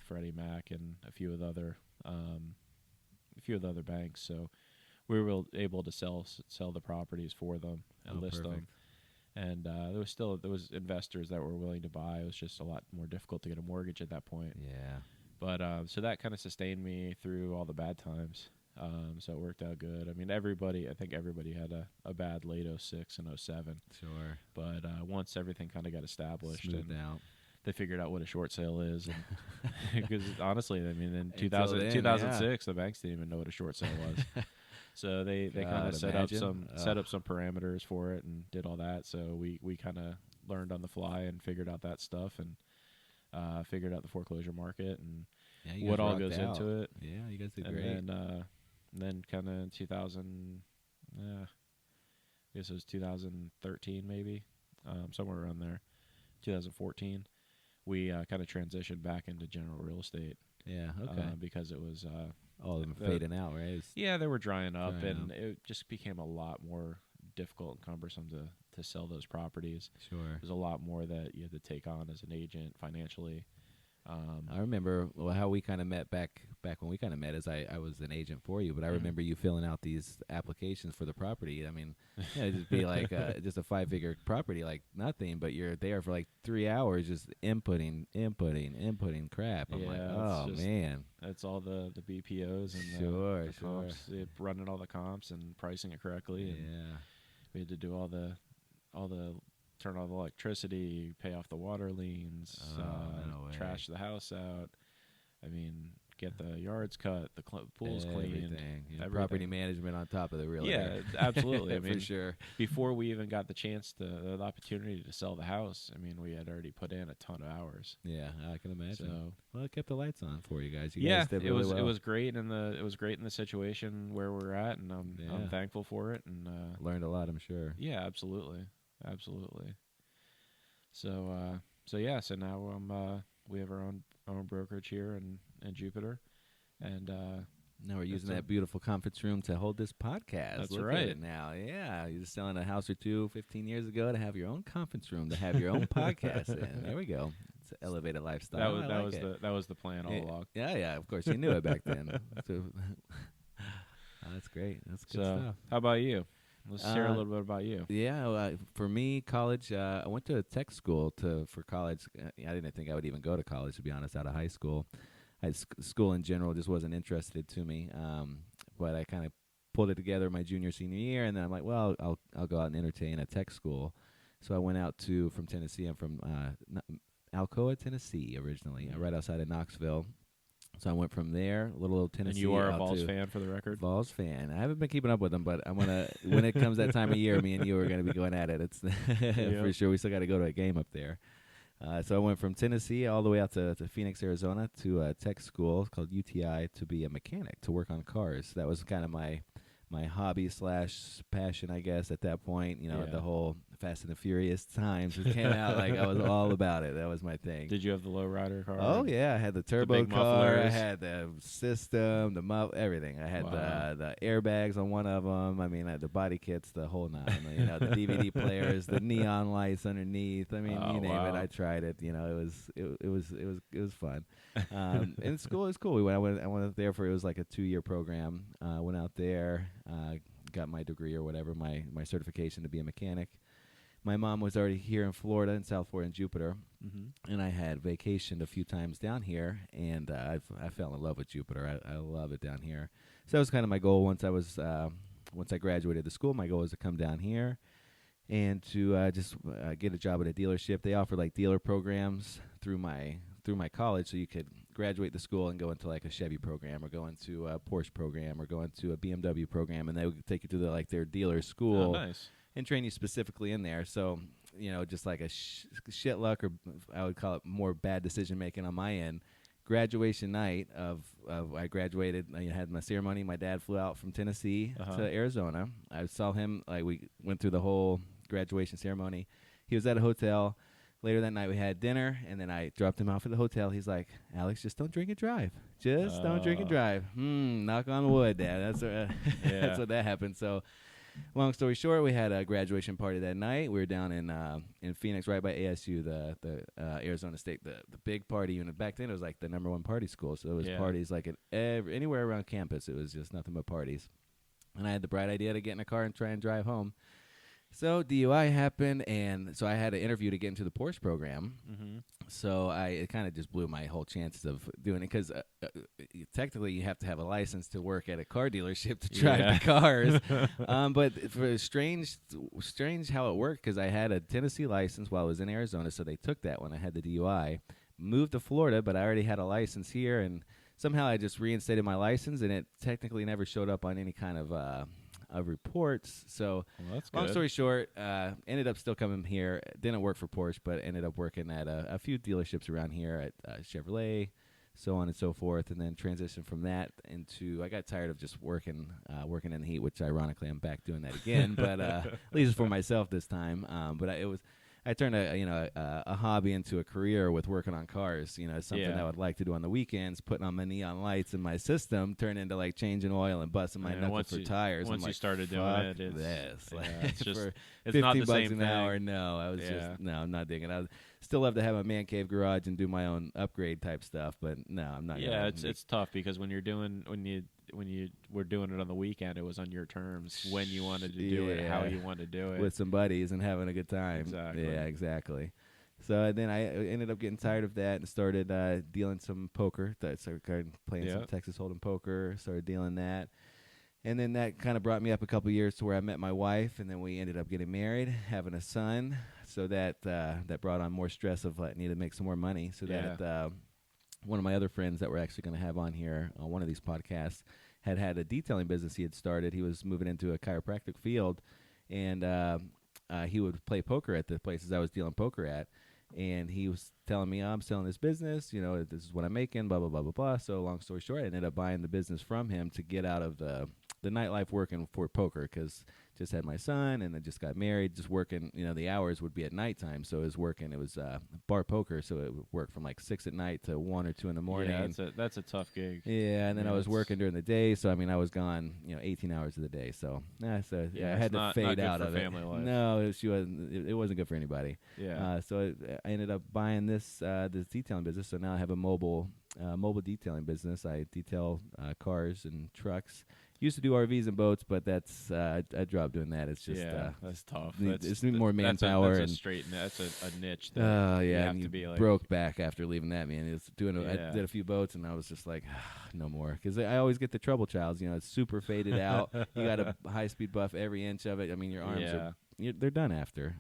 Speaker 1: Freddie Mac and a few of the other banks. So we were able to sell the properties for them and list them. And there was investors that were willing to buy. It was just a lot more difficult to get a mortgage at that point.
Speaker 2: Yeah.
Speaker 1: But so that kind of sustained me through all the bad times. So it worked out good. I mean, I think everybody had a bad late 06 and 07.
Speaker 2: Sure.
Speaker 1: But once everything kind of got established,
Speaker 2: Smoothed
Speaker 1: and
Speaker 2: out.
Speaker 1: they figured out what a short sale is. Because honestly, I mean, in
Speaker 2: Until then,
Speaker 1: 2006, the banks didn't even know what a short sale was. So they kind
Speaker 2: God,
Speaker 1: of set
Speaker 2: imagine.
Speaker 1: up some parameters for it and did all that. So we kind of learned on the fly and figured out that stuff, and figured out the foreclosure market and
Speaker 2: Yeah, you guys
Speaker 1: what all
Speaker 2: rocked
Speaker 1: goes
Speaker 2: out.
Speaker 1: into it.
Speaker 2: Yeah, you guys did
Speaker 1: And
Speaker 2: great.
Speaker 1: then kind of in 2000, I guess it was 2013 maybe, somewhere around there, 2014. We kind of transitioned back into general real estate.
Speaker 2: Yeah, okay.
Speaker 1: Because it was
Speaker 2: All of them
Speaker 1: the-
Speaker 2: fading out, right? It's-
Speaker 1: yeah, they were drying up,
Speaker 2: Drying
Speaker 1: and
Speaker 2: up.
Speaker 1: it just became a lot more difficult and cumbersome to sell those properties.
Speaker 2: Sure.
Speaker 1: There's a lot more that you had to take on as an agent financially.
Speaker 2: I remember how we kind of met back when we kind of met as I was an agent for you, but I remember you filling out these applications for the property. I mean, it'd just be like just a 5-figure property, like nothing, but you're there for like 3 hours just inputting crap. I'm like,
Speaker 1: Yeah,
Speaker 2: oh
Speaker 1: it's just-
Speaker 2: man.
Speaker 1: That's all the BPOs and
Speaker 2: Sure,
Speaker 1: the
Speaker 2: sure.
Speaker 1: comps, running all the comps and pricing it correctly. And
Speaker 2: Yeah.
Speaker 1: we had to do all the turn on the electricity, pay off the water liens,
Speaker 2: Oh, no way.
Speaker 1: trash the house out. I mean, get the yards cut, the pools cleaned.
Speaker 2: Everything. You know,
Speaker 1: everything.
Speaker 2: property management on top of the real
Speaker 1: Yeah, absolutely. I
Speaker 2: for
Speaker 1: mean,
Speaker 2: sure.
Speaker 1: before we even got the chance the opportunity to sell the house, I mean, we had already put in a ton of hours.
Speaker 2: Yeah, I can imagine.
Speaker 1: So
Speaker 2: Well, it kept the lights on for you guys. You
Speaker 1: yeah,
Speaker 2: guys did
Speaker 1: it
Speaker 2: really
Speaker 1: was
Speaker 2: well.
Speaker 1: it was great in the situation where we're at, and I'm
Speaker 2: Yeah.
Speaker 1: thankful for it. And
Speaker 2: Learned a lot, I'm sure.
Speaker 1: yeah, absolutely. So so now we have our own brokerage here in Jupiter, and
Speaker 2: Now we're using
Speaker 1: That's
Speaker 2: that beautiful conference room to hold this podcast.
Speaker 1: That's
Speaker 2: Look
Speaker 1: right.
Speaker 2: At it now. Yeah, you're just selling a house or two 15 years ago to have your own conference room, to have your own podcast in. There we go. It's an elevated lifestyle. I like it.
Speaker 1: that was the plan all
Speaker 2: Yeah,
Speaker 1: along.
Speaker 2: Yeah, of course. You knew it back then. So, that's great. That's good
Speaker 1: So
Speaker 2: stuff.
Speaker 1: how about you? Let's share a
Speaker 2: Uh,
Speaker 1: little bit about you.
Speaker 2: Yeah, for me, college. I went to a tech school for college. I didn't think I would even go to college, to be honest. Out of high school, school in general just wasn't interested to me. But I kind of pulled it together my junior senior year, and then I'm like, well, I'll go out and entertain a tech school. So I went out from Tennessee. I'm from Alcoa, Tennessee, originally, right outside of Knoxville. So I went from there, little old Tennessee.
Speaker 1: And you are a
Speaker 2: out
Speaker 1: Vols
Speaker 2: to-
Speaker 1: fan, for the record.
Speaker 2: Vols fan. I haven't been keeping up with them, but I'm gonna when it comes that time of year, me and you are gonna be going at it. It's for sure. We still got to go to a game up there. So I went from Tennessee all the way out to Phoenix, Arizona, to a tech school called UTI to be a mechanic, to work on cars. That was kind of my hobby / passion, I guess, at that point. You know,
Speaker 1: Yeah.
Speaker 2: the whole Fast and the Furious times it came out, like I was all about it. That was my thing.
Speaker 1: Did you have the lowrider car?
Speaker 2: Oh yeah, I had the turbo
Speaker 1: big
Speaker 2: car. I
Speaker 1: mufflers.
Speaker 2: had the system, everything. I had
Speaker 1: Wow.
Speaker 2: the airbags on one of them. I mean, I had the body kits, the whole nine. You know, the DVD players, the neon lights underneath. I mean,
Speaker 1: Oh,
Speaker 2: you name it.
Speaker 1: wow.
Speaker 2: I tried it. You know, it was fun. And school is cool. I went there for, it was like a 2-year program. Went out there, got my degree or whatever, my certification to be a mechanic. My mom was already here in Florida, in South Florida, in Jupiter.
Speaker 1: Mm-hmm.
Speaker 2: And I had vacationed a few times down here, and I fell in love with Jupiter. I love it down here. So that was kind of my goal once I graduated the school. My goal was to come down here and to just get a job at a dealership. They offer like dealer programs through my college, so you could graduate the school and go into like a Chevy program, or go into a Porsche program, or go into a BMW program, and they would take you to their dealer school.
Speaker 1: Oh, nice.
Speaker 2: And train you specifically in there. So, you know, just like a shit luck, or I would call it more bad decision making on my end. Graduation night I graduated. I had my ceremony. My dad flew out from Tennessee to Arizona. I saw him. We went through the whole graduation ceremony. He was at a hotel. Later that night, we had dinner, and then I dropped him off at the hotel. He's like, "Alex, just don't drink and drive. Just don't drink and drive." Knock on wood, Dad. That's what that happened. So, long story short, we had a graduation party that night. We were down in Phoenix, right by ASU, the Arizona State, the big party unit. Back then, it was like the #1 party school. So it was parties like anywhere around campus. It was just nothing but parties. And I had the bright idea to get in a car and try and drive home. So DUI happened, and so I had an interview to get into the Porsche program.
Speaker 1: Mm-hmm.
Speaker 2: So it kind of just blew my whole chances of doing it, because technically you have to have a license to work at a car dealership to drive the cars. But for strange how it worked, because I had a Tennessee license while I was in Arizona, so they took that when I had the DUI. Moved to Florida, but I already had a license here, and somehow I just reinstated my license, and it technically never showed up on any kind of of reports. So
Speaker 1: Well, that's
Speaker 2: long
Speaker 1: good.
Speaker 2: story short, ended up still coming here. Didn't work for Porsche, but ended up working at a few dealerships around here at Chevrolet, so on and so forth. And then transitioned from that into, I got tired of just working in the heat, which ironically I'm back doing that again, but at least for myself this time. But I turned a hobby into a career with working on cars. Something
Speaker 1: Yeah.
Speaker 2: I would like to do on the weekends. Putting on my neon lights in my system turned into like changing oil and busting my
Speaker 1: And
Speaker 2: knuckle
Speaker 1: once
Speaker 2: for
Speaker 1: you-
Speaker 2: tires.
Speaker 1: once
Speaker 2: I'm
Speaker 1: you
Speaker 2: like,
Speaker 1: started doing
Speaker 2: fuck
Speaker 1: it, it's-
Speaker 2: this.
Speaker 1: yeah,
Speaker 2: Like,
Speaker 1: it's just-
Speaker 2: for
Speaker 1: It's
Speaker 2: 15
Speaker 1: not the
Speaker 2: bucks
Speaker 1: same
Speaker 2: an
Speaker 1: thing.
Speaker 2: hour. No, I was
Speaker 1: Yeah.
Speaker 2: I'm not digging. I still love to have a man cave garage and do my own upgrade type stuff, but no, I'm not.
Speaker 1: Yeah,
Speaker 2: gonna
Speaker 1: it's tough because when you were doing it on the weekend, it was on your terms when you wanted to do it, how
Speaker 2: Yeah.
Speaker 1: you wanted to do it.
Speaker 2: with some buddies and having a good time.
Speaker 1: Exactly.
Speaker 2: Yeah, exactly. So then I ended up getting tired of that and started dealing some poker. So I started playing some
Speaker 1: Yeah.
Speaker 2: Texas Hold'em poker, started dealing that. And then that kind of brought me up a couple years to where I met my wife, and then we ended up getting married, having a son. So that brought on more stress of like, need to make some more money. So that one of my other friends that we're actually going to have on here on one of these podcasts had a detailing business he had started. He was moving into a chiropractic field, and he would play poker at the places I was dealing poker at. And he was telling me, I'm selling this business, this is what I'm making, blah, blah, blah, blah, blah. So long story short, I ended up buying the business from him to get out of the nightlife working for poker, because just had my son and then just got married, just working, the hours would be at nighttime. So it was bar poker. So it would work from like 6 at night to 1 or 2 in the morning.
Speaker 1: Yeah, that's a tough gig.
Speaker 2: Yeah, and then
Speaker 1: Yeah,
Speaker 2: I was
Speaker 1: it's-
Speaker 2: working during the day, so I mean I was gone, 18 hours of the day. So
Speaker 1: Yeah,
Speaker 2: I
Speaker 1: it's
Speaker 2: had to
Speaker 1: not
Speaker 2: fade
Speaker 1: good
Speaker 2: out
Speaker 1: for
Speaker 2: of
Speaker 1: family
Speaker 2: it.
Speaker 1: life.
Speaker 2: No, it wasn't good for anybody.
Speaker 1: Yeah.
Speaker 2: So I ended up buying this detailing business. So now I have a mobile detailing business. I detail cars and trucks. Used to do RVs and boats, but that's I dropped doing that. It's just
Speaker 1: that's tough.
Speaker 2: it's more
Speaker 1: that's
Speaker 2: manpower
Speaker 1: a
Speaker 2: and
Speaker 1: straight. That's a niche. That
Speaker 2: yeah,
Speaker 1: you have
Speaker 2: and
Speaker 1: to
Speaker 2: you
Speaker 1: be like
Speaker 2: broke back after leaving that, man. It's doing.
Speaker 1: Yeah.
Speaker 2: I did a few boats, and I was just like, no more, because I always get the trouble childs. It's super faded out. You got to high speed buff every inch of it. I mean, your arms are they're done after.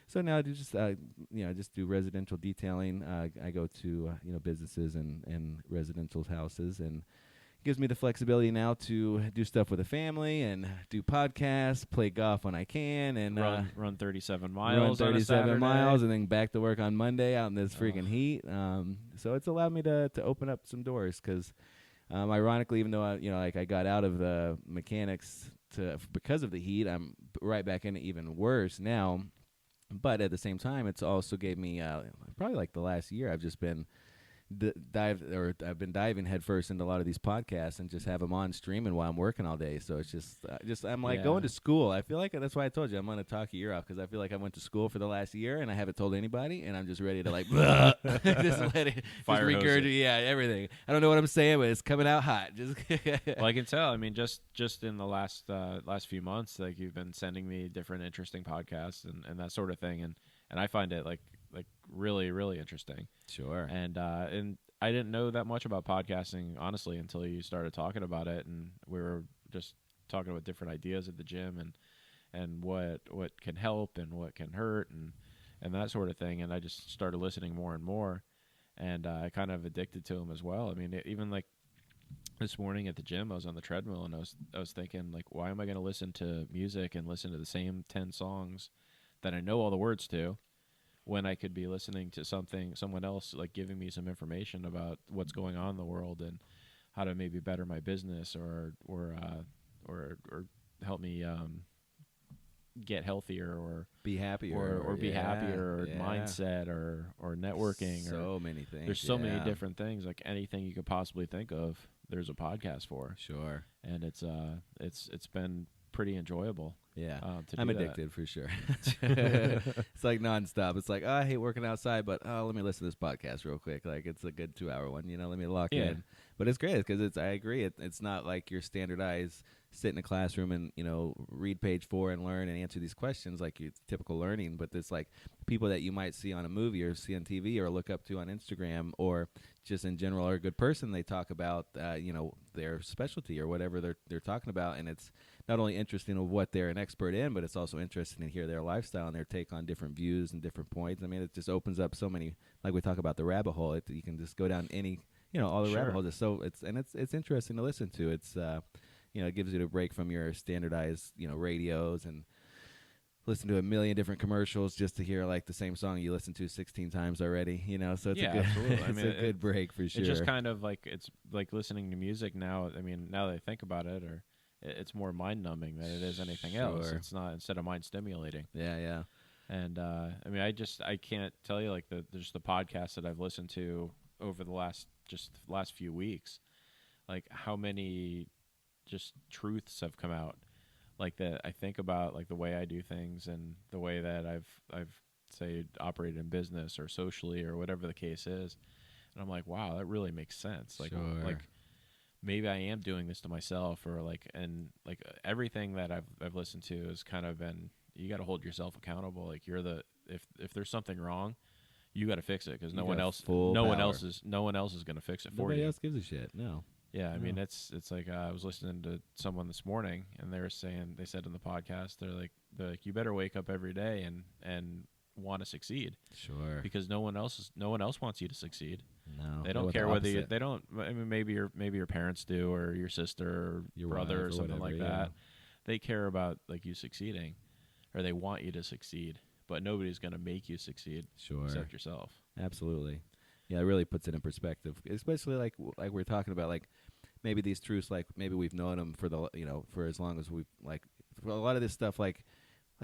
Speaker 2: So now I do just just do residential detailing. I go to businesses and residential houses, and gives me the flexibility now to do stuff with a family and do podcasts, play golf when I can, and
Speaker 1: run 37
Speaker 2: run
Speaker 1: miles. on a
Speaker 2: 37
Speaker 1: Saturday.
Speaker 2: miles, and then back to work on Monday out in this freaking heat. So it's allowed me to open up some doors, because ironically, even though I got out of the mechanics because of the heat, I'm right back in it even worse now. But at the same time, it's also gave me probably like the last year I've just been I've been diving headfirst into a lot of these podcasts and just have them on streaming while I'm working all day. So it's just I'm like going to school. I feel like that's why I told you I'm going to talk your ear off, because I feel like I went to school for the last year and I haven't told anybody, and I'm just ready to like just let it
Speaker 1: Fire hose it.
Speaker 2: yeah, everything. I don't know what I'm saying, but it's coming out hot. Just
Speaker 1: Well, I can tell. I mean, just in the last few months, like you've been sending me different interesting podcasts and that sort of thing, and I find it like really, really interesting.
Speaker 2: Sure.
Speaker 1: And I didn't know that much about podcasting, honestly, until you started talking about it, and we were just talking about different ideas at the gym and what can help and what can hurt and that sort of thing. And I just started listening more and more, and I kind of addicted to them as well. I mean, even like this morning at the gym, I was on the treadmill, and I was thinking, like, why am I going to listen to music and listen to the same 10 songs that I know all the words to, when I could be listening to someone else, like giving me some information about what's going on in the world and how to maybe better my business or help me get healthier or
Speaker 2: be happier
Speaker 1: or be happier, or
Speaker 2: yeah.
Speaker 1: mindset or networking.
Speaker 2: So many things.
Speaker 1: There's so many
Speaker 2: yeah.
Speaker 1: different things, like anything you could possibly think of, there's a podcast for.
Speaker 2: Sure.
Speaker 1: And it's been pretty enjoyable.
Speaker 2: Yeah,
Speaker 1: to
Speaker 2: I'm
Speaker 1: do that.
Speaker 2: addicted for sure. It's like nonstop. It's like, oh, I hate working outside, but let me listen to this podcast real quick. Like, it's a good 2-hour one. Let me lock in. But it's great because I agree. It's not like your standardized sit in a classroom and read page 4 and learn and answer these questions like your typical learning. But it's like people that you might see on a movie or see on TV or look up to on Instagram or just in general are a good person. They talk about their specialty or whatever they're talking about, and it's not only interesting of what they're an expert in, but it's also interesting to hear their lifestyle and their take on different views and different points. I mean, it just opens up so many, like we talk about the rabbit hole. You can just go down any, all the rabbit holes. It's interesting to listen to. It's, it gives you a break from your standardized, radios and listen to a million different commercials just to hear like the same song you listened to 16 times already, so it's
Speaker 1: Yeah,
Speaker 2: a good,
Speaker 1: absolutely. I
Speaker 2: it's
Speaker 1: mean,
Speaker 2: a good break for sure.
Speaker 1: It's just kind of like it's like listening to music now. I mean, now that I think about it, or it's more mind numbing than it is anything else.
Speaker 2: Sure.
Speaker 1: It's not instead of mind stimulating.
Speaker 2: Yeah.
Speaker 1: And I mean, I can't tell you like there's the podcasts that I've listened to over the last few weeks, like how many just truths have come out, like that I think about like the way I do things and the way that I've say operated in business or socially or whatever the case is, and I'm like, wow, that really makes sense. Like
Speaker 2: Sure.
Speaker 1: like maybe I am doing this to myself, or everything that I've listened to has kind of been, you got to hold yourself accountable. Like if there's something wrong, you got to fix it because no one else is going to fix it for
Speaker 2: Nobody
Speaker 1: you.
Speaker 2: else gives a shit. No.
Speaker 1: Yeah, I
Speaker 2: No.
Speaker 1: mean it's like I was listening to someone this morning, and they said in the podcast, they're like you better wake up every day and want to succeed,
Speaker 2: Sure.
Speaker 1: because no one else wants you to succeed.
Speaker 2: No.
Speaker 1: They don't care whether they don't. I mean, maybe your parents do, or your sister or
Speaker 2: Your
Speaker 1: brother
Speaker 2: wife
Speaker 1: or
Speaker 2: or
Speaker 1: something
Speaker 2: whatever,
Speaker 1: like
Speaker 2: yeah.
Speaker 1: that. They care about like you succeeding, or they want you to succeed. But nobody's going to make you succeed
Speaker 2: Sure.
Speaker 1: except yourself.
Speaker 2: Absolutely. Yeah, it really puts it in perspective, especially like we're talking about, like maybe these truths, like maybe we've known them for for as long as we've for a lot of this stuff, like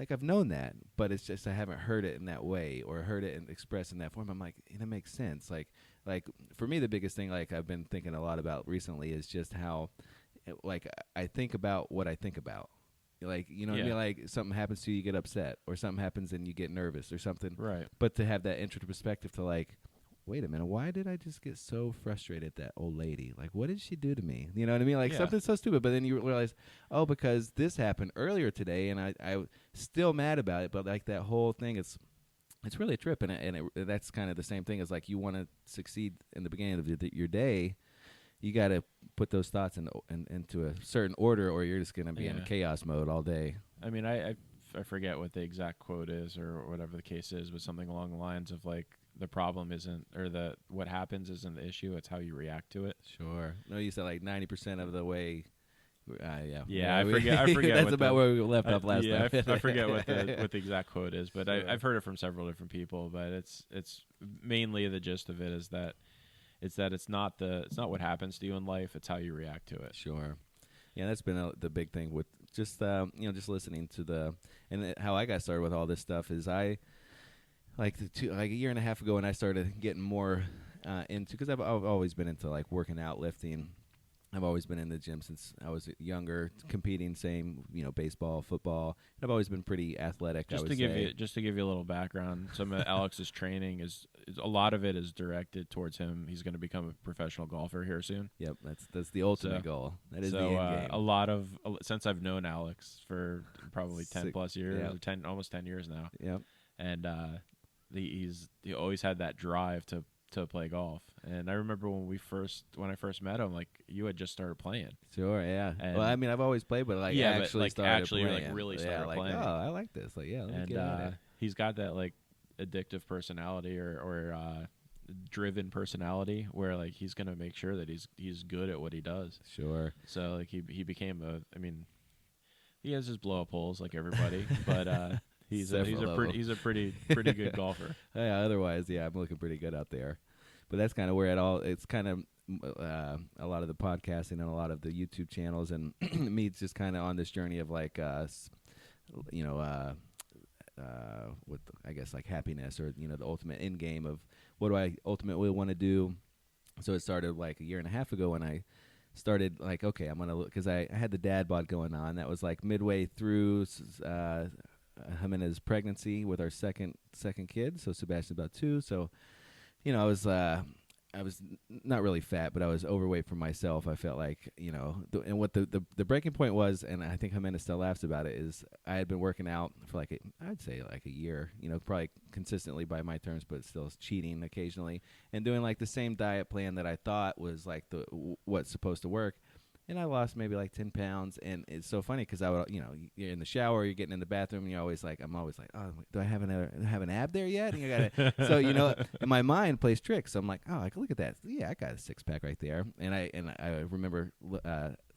Speaker 2: I've known that, but it's just I haven't heard it in that way or heard it expressed in that form. I'm like, it makes sense. Like for me, the biggest thing like I've been thinking a lot about recently is just how like I think about what I think about. Like, what I mean? Like something happens to you, you get upset, or something happens and you get nervous or something.
Speaker 1: Right.
Speaker 2: But to have that introspective to like, wait a minute, why did I just get so frustrated at that old lady? Like, what did she do to me? You know what I mean? Like something so stupid, but then you realize, oh, because this happened earlier today, and I still mad about it. But like that whole thing is, it's really a trip, and that's kind of the same thing as like you want to succeed in the beginning of your day. You got to put those thoughts into a certain order, or you're just going to be in chaos mode all day.
Speaker 1: I mean, I forget what the exact quote is or whatever the case is, but something along the lines of like the problem isn't, or what happens isn't the issue, it's how you react to it.
Speaker 2: Sure. No, you said like 90% of the way.
Speaker 1: Yeah, I forget.
Speaker 2: That's about where we left off last time.
Speaker 1: I forget what the exact quote is, but sure. I've heard it from several different people. But it's mainly the gist of it is that it's not what happens to you in life; it's how you react to it.
Speaker 2: Sure. Yeah, that's been the big thing with just just listening to how I got started with all this stuff is I like a year and a half ago when I started getting more into, because I've always been into like working out, lifting. I've always been in the gym since I was younger, competing, baseball, football. I've always been pretty athletic.
Speaker 1: Just to give you a little background, some of Alex's training is a lot of it is directed towards him. He's going to become a professional golfer here soon.
Speaker 2: Yep, that's the ultimate goal. That is the end game.
Speaker 1: A lot of since I've known Alex for probably 10 plus years,
Speaker 2: yep.
Speaker 1: almost 10 years now.
Speaker 2: Yep.
Speaker 1: And he always had that drive to play golf. And I remember when I first met him, like you had just started playing.
Speaker 2: Sure, yeah.
Speaker 1: And
Speaker 2: well, I mean, I've always played, but like actually started playing.
Speaker 1: Really started playing.
Speaker 2: Oh, I like this. Like, yeah, let me get at it.
Speaker 1: He's got that like addictive personality or driven personality where like he's gonna make sure that he's good at what he does.
Speaker 2: Sure.
Speaker 1: So like he became he has his blow up holes like everybody, but he's a pretty good golfer.
Speaker 2: Yeah, otherwise, I'm looking pretty good out there. But that's kind of where it's kind of a lot of the podcasting and a lot of the YouTube channels and me just kind of on this journey of like, with I guess like happiness or, the ultimate end game of what do I ultimately want to do. So it started like a year and a half ago when I started like, okay, I'm going to look, because I had the dad bod going on. That was like midway through Jimena's pregnancy with our second kid. So Sebastian's about 2. So, I was not really fat, but I was overweight for myself. I felt like, and what the breaking point was, and I think Jimena still laughs about it, is I had been working out for I'd say like a year, probably consistently by my terms, but still cheating occasionally and doing like the same diet plan that I thought was like what's supposed to work. And I lost maybe like 10 pounds. And it's so funny because I would, you're in the shower, you're getting in the bathroom, and I'm always like, oh, do I have an ab there yet? And you gotta, so, and my mind plays tricks. So I'm like, oh, look at that. Yeah, I got a 6-pack right there. And I remember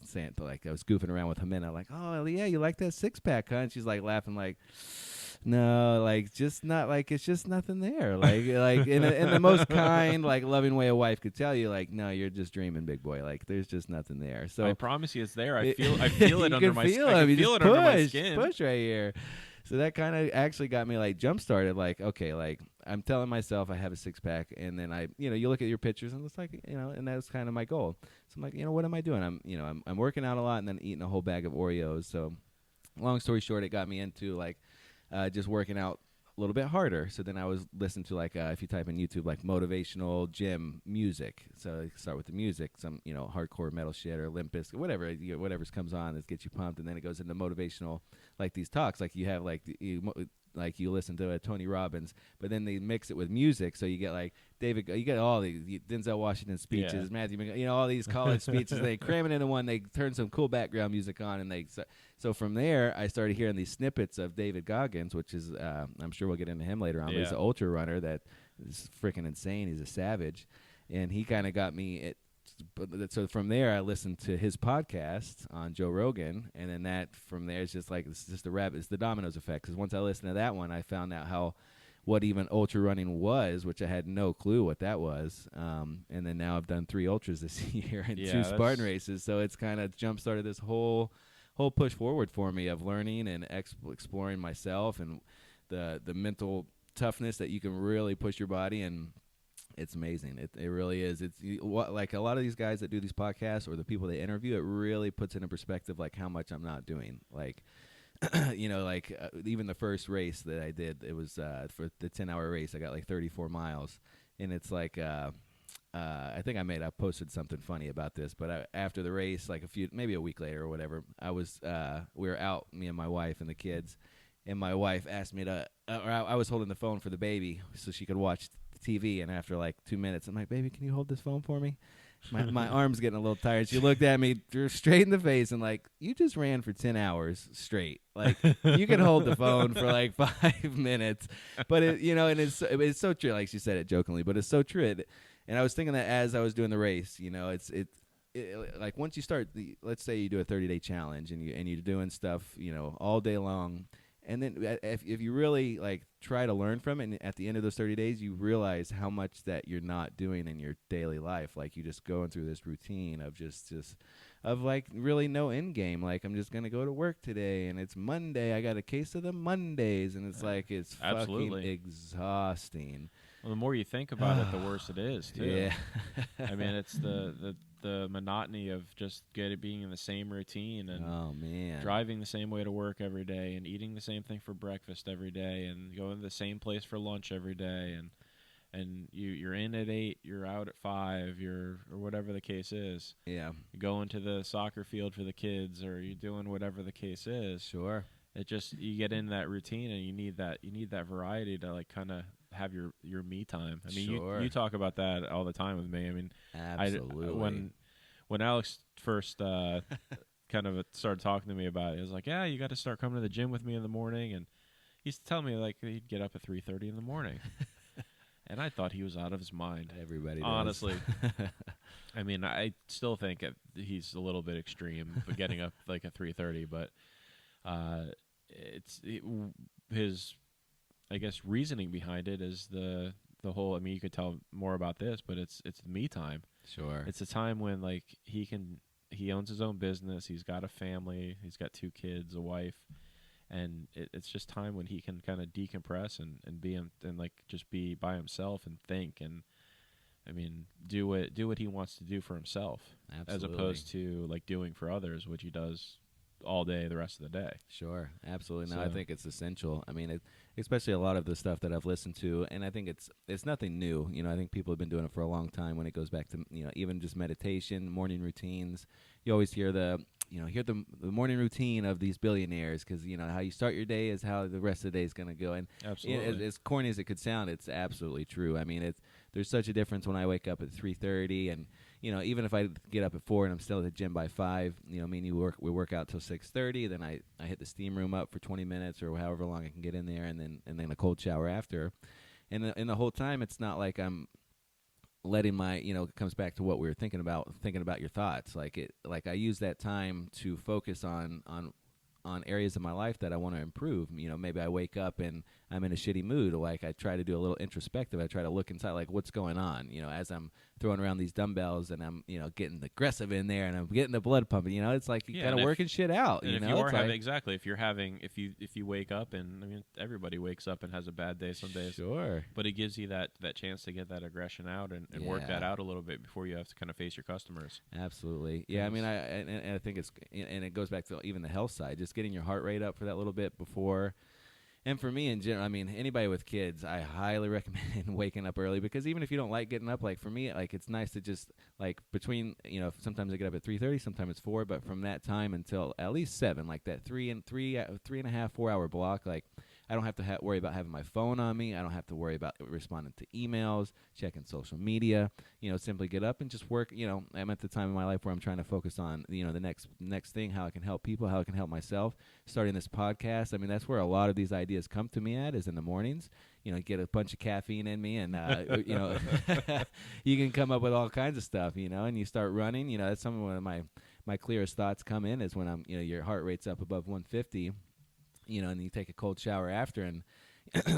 Speaker 2: saying like I was goofing around with Jimena, like, oh yeah, you like that 6-pack, huh? And she's like laughing, like, no, like just not like it's just nothing there, like in the most kind, like loving way a wife could tell you, like, no, you're just dreaming, big boy. Like there's just nothing there. So
Speaker 1: I promise you, it's there. I feel it
Speaker 2: you
Speaker 1: under
Speaker 2: can
Speaker 1: my
Speaker 2: feel
Speaker 1: I
Speaker 2: it.
Speaker 1: can
Speaker 2: You
Speaker 1: feel
Speaker 2: just
Speaker 1: it under my skin.
Speaker 2: push right here. So that kind of actually got me like jump started. Like, okay, like I'm telling myself I have a 6-pack, and then you look at your pictures and it's like, and that's kind of my goal. So I'm like, what am I doing? I'm working out a lot and then eating a whole bag of Oreos. So long story short, it got me into like just working out a little bit harder. So then I was listening to like if you type in YouTube like motivational gym music. So you start with the music, some hardcore metal shit or Limp Bizkit, whatever whatever comes on that gets you pumped, and then it goes into motivational like these talks. Like you have like you listen to Tony Robbins, but then they mix it with music, so you get like David, you get all these Denzel Washington speeches, Matthew, all these college speeches. They cram it into one. They turn some cool background music on, and so from there I started hearing these snippets of David Goggins, which is I'm sure we'll get into him later on. But he's an ultra runner that is freaking insane. He's a savage, and he kind of got me. So from there, I listened to his podcast on Joe Rogan, and then from there, it's just like it's just it's the dominoes effect. Because once I listened to that one, I found out what even ultra running was, which I had no clue what that was. And then now I've done 3 ultras this year and 2 Spartan races, so it's kind of jump started this whole push forward for me of learning and exploring myself and the mental toughness that you can really push your body and. It's amazing. It really is. It's like a lot of these guys that do these podcasts or the people they interview. It really puts into perspective like how much I'm not doing. Like, even the first race that I did, it was for the 10-hour race. I got like 34 miles, and it's like I think I posted something funny about this. But after the race, like maybe a week later or whatever, we were out, me and my wife and the kids, and my wife asked me to. Or I was holding the phone for the baby so she could watch TV, and after like 2 minutes, I'm like, baby, can you hold this phone for me? My arm's getting a little tired. She looked at me straight in the face and like, you just ran for 10 hours straight. Like, you can hold the phone for like 5 minutes. But and it's so true. Like she said it jokingly, but it's so true. And I was thinking that as I was doing the race, like once you start, let's say you do a 30-day challenge and you're doing stuff, all day long. And then if you really like try to learn from it, and at the end of those 30 days, you realize how much that you're not doing in your daily life. Like you just going through this routine of just of like really no end game. Like I'm just gonna go to work today, and it's Monday. I got a case of the Mondays, and it's like it's fucking exhausting.
Speaker 1: Well, the more you think about it, the worse it is too.
Speaker 2: Yeah.
Speaker 1: I mean, it's the monotony of just being in the same routine and driving the same way to work every day and eating the same thing for breakfast every day and going to the same place for lunch every day and you're in at 8, you're out at 5, or whatever the case is.
Speaker 2: Yeah.
Speaker 1: You're going to the soccer field for the kids, or you're doing whatever the case is.
Speaker 2: Sure.
Speaker 1: It just you get in that routine and you need that variety to like kind of have your me time. I mean, you talk about that all the time with me. I mean,
Speaker 2: absolutely.
Speaker 1: When Alex first kind of started talking to me about it, he was like, "Yeah, you got to start coming to the gym with me in the morning." And he's telling me like he'd get up at 3:30 in the morning, and I thought he was out of his mind.
Speaker 2: Everybody does.
Speaker 1: Honestly. I mean, I still think he's a little bit extreme, but getting up like at 3:30. But his, I guess, reasoning behind it is the whole. I mean, you could tell more about this, but it's me time.
Speaker 2: Sure.
Speaker 1: It's a time when like he owns his own business. He's got a family. He's got 2 kids, a wife, and it's just time when he can kind of decompress and be and like just be by himself and think and. I mean, do what he wants to do for himself,
Speaker 2: Absolutely.
Speaker 1: As opposed to like doing for others, which he does all day, the rest of the day.
Speaker 2: Sure, absolutely. No, I think it's essential. I mean, especially a lot of the stuff that I've listened to, and I think it's nothing new. I think people have been doing it for a long time. When it goes back to even just meditation, morning routines, you always hear the morning routine of these billionaires because how you start your day is how the rest of the day is going to go. And
Speaker 1: absolutely,
Speaker 2: as corny as it could sound, it's absolutely true. I mean, there's such a difference when I wake up at 3:30 and even if I get up at 4 and I'm still at the gym by 5, me and you work out till 6:30. Then I hit the steam room up for 20 minutes or however long I can get in there, and then a cold shower after. And the whole time, it's not like I'm letting my, it comes back to what we were thinking about your thoughts. Like I use that time to focus on areas of my life that I want to improve. Maybe I wake up and I'm in a shitty mood. Like I try to do a little introspective. I try to look inside, like what's going on. As I'm throwing around these dumbbells and I'm, getting aggressive in there and I'm getting the blood pumping. It's like you gotta working shit out.
Speaker 1: And if you are having, exactly, if you wake up and I mean everybody wakes up and has a bad day some days.
Speaker 2: Sure.
Speaker 1: But it gives you that chance to get that aggression out and work that out a little bit before you have to kind of face your customers.
Speaker 2: Absolutely. Yeah. I mean, I think and it goes back to even the health side, just getting your heart rate up for that little bit before. And for me in general, I mean, anybody with kids, I highly recommend waking up early, because even if you don't like getting up, like for me, like it's nice to just like between, sometimes I get up at 3:30, sometimes it's 4, but from that time until at least 7, like that 3.5, 4 hour block, like I don't have to worry about having my phone on me. I don't have to worry about responding to emails, checking social media. Simply get up and just work. I'm at the time in my life where I'm trying to focus on, the next thing, how I can help people, how I can help myself. Starting this podcast, I mean, that's where a lot of these ideas come to me at, is in the mornings. Get a bunch of caffeine in me, and you can come up with all kinds of stuff. And you start running. That's some of my clearest thoughts come in is when I'm, your heart rate's up above 150. And you take a cold shower after, and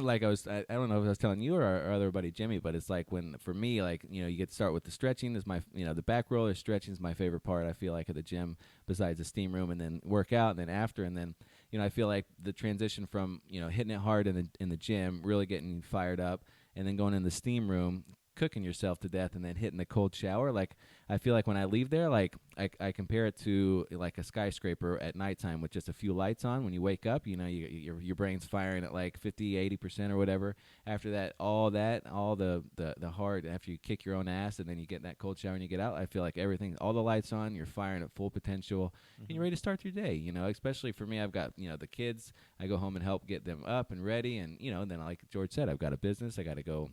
Speaker 2: like I don't know if I was telling you or our other buddy Jimmy, but it's like for me, like, you get to start with the stretching is my, the back roller stretching is my favorite part, I feel like, of the gym, besides the steam room, and then work out, and then after, and then, I feel like the transition from, hitting it hard in the gym, really getting fired up, and then going in the steam room, cooking yourself to death, and then hitting the cold shower. Like, I feel like when I leave there, like I compare it to like a skyscraper at nighttime with just a few lights on. When you wake up, your brain's firing at like 50-80% or whatever. After that, all the hard, after you kick your own ass and then you get in that cold shower and you get out, I feel like everything, all the lights on, you're firing at full potential, and you're ready to start your day. Especially for me, I've got, the kids. I go home and help get them up and ready, and then like George said, I've got a business. I got to go,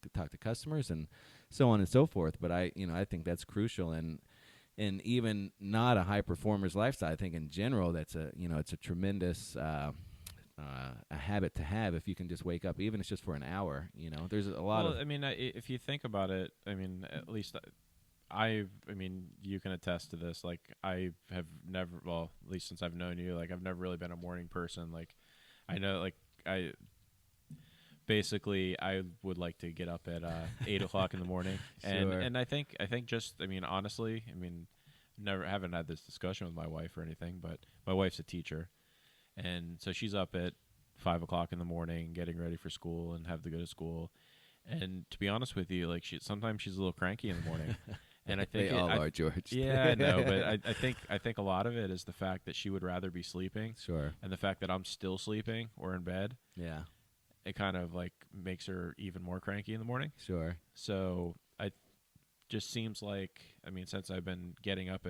Speaker 2: to talk to customers and so on and so forth. But I think that's crucial, and even not a high performer's lifestyle, I think in general that's it's a tremendous a habit to have, if you can just wake up, even if it's just for an hour. There's a lot of.
Speaker 1: I mean, if you think about it, I mean, at least I mean, you can attest to this. Like, I have never, well, at least since I've known you, like I've never really been a morning person. Like, I know, like basically, I would like to get up at 8 o'clock in the morning, and I think just, I mean, honestly, I mean, haven't had this discussion with my wife or anything, but my wife's a teacher, and so she's up at 5 o'clock in the morning, getting ready for school and have to go to school, and to be honest with you, like sometimes she's a little cranky in the morning, and I think
Speaker 2: they all are, George.
Speaker 1: Yeah, I know, but I think a lot of it is the fact that she would rather be sleeping,
Speaker 2: sure,
Speaker 1: and the fact that I'm still sleeping or in bed,
Speaker 2: yeah.
Speaker 1: It kind of like makes her even more cranky in the morning.
Speaker 2: Sure.
Speaker 1: So just seems like, I mean, since I've been getting up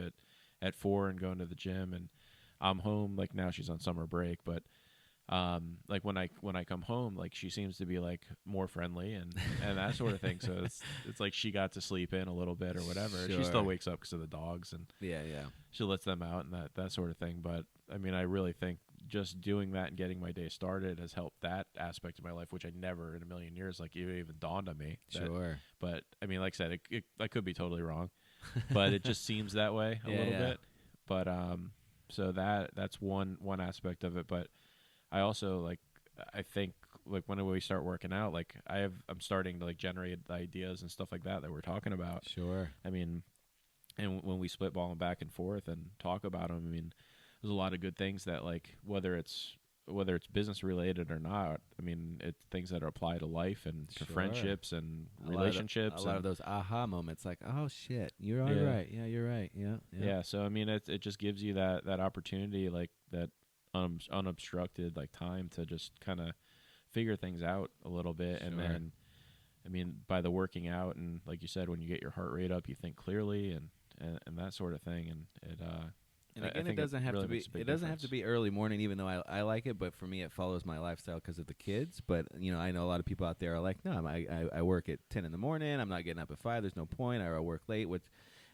Speaker 1: at 4 and going to the gym, and I'm home, like now she's on summer break, but like when I come home, like she seems to be like more friendly and that sort of thing. So it's like she got to sleep in a little bit or whatever.
Speaker 2: Sure.
Speaker 1: She still wakes up because of the dogs, and
Speaker 2: yeah,
Speaker 1: she lets them out and that sort of thing. But I mean, I really think just doing that and getting my day started has helped that aspect of my life, which I never in a million years, like, it even dawned on me.
Speaker 2: Sure.
Speaker 1: But I mean, like I said, I could be totally wrong, but it just seems that way a little bit. But so that's one aspect of it. But I also, like, I think, like, when we start working out, like I'm starting to like generate ideas and stuff like that we're talking about.
Speaker 2: Sure.
Speaker 1: I mean, and when we split ball back and forth and talk about them, I mean, there's a lot of good things that, like, whether it's business related or not, I mean, it's things that apply to life and to friendships and relationships.
Speaker 2: A lot of those aha moments, like, oh shit, you're all right. Yeah, you're right. Yeah.
Speaker 1: So I mean, it just gives you that opportunity, like that unobstructed like time to just kind of figure things out a little bit.
Speaker 2: Sure.
Speaker 1: And then, I mean, by the working out and, like you said, when you get your heart rate up, you think clearly and that sort of thing. And it
Speaker 2: and again, it doesn't have to be. It doesn't have to be early morning, even though I like it. But for me, it follows my lifestyle because of the kids. But I know a lot of people out there are like, no, I work at 10 in the morning. I'm not getting up at 5. There's no point. I work late. Which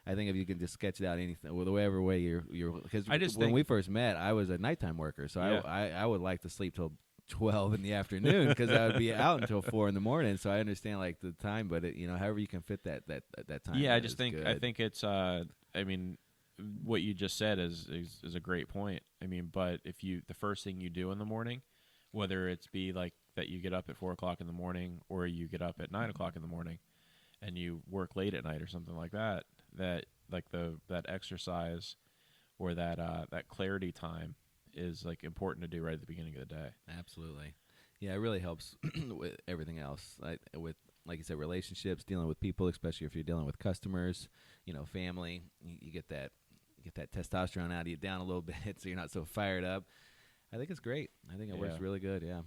Speaker 2: I think if you can just sketch it out anything, well, whatever way you're because when we first met, I was a nighttime worker, so I would like to sleep till 12 in the afternoon because I would be out until 4 in the morning. So I understand like the time, but however you can fit that time.
Speaker 1: Yeah, I
Speaker 2: in
Speaker 1: just
Speaker 2: is
Speaker 1: think
Speaker 2: good.
Speaker 1: I think it's I mean, what you just said is a great point. I mean, but if the first thing you do in the morning, whether it's be like that you get up at 4 o'clock in the morning or you get up at 9 o'clock in the morning and you work late at night or something like that, that like that exercise or that clarity time is like important to do right at the beginning of the day.
Speaker 2: Absolutely. Yeah, it really helps with everything else. With, like you said, relationships, dealing with people, especially if you're dealing with customers, family. You get that testosterone out of you down a little bit, so you're not so fired up. I think it's great. I think it works really good. Yeah.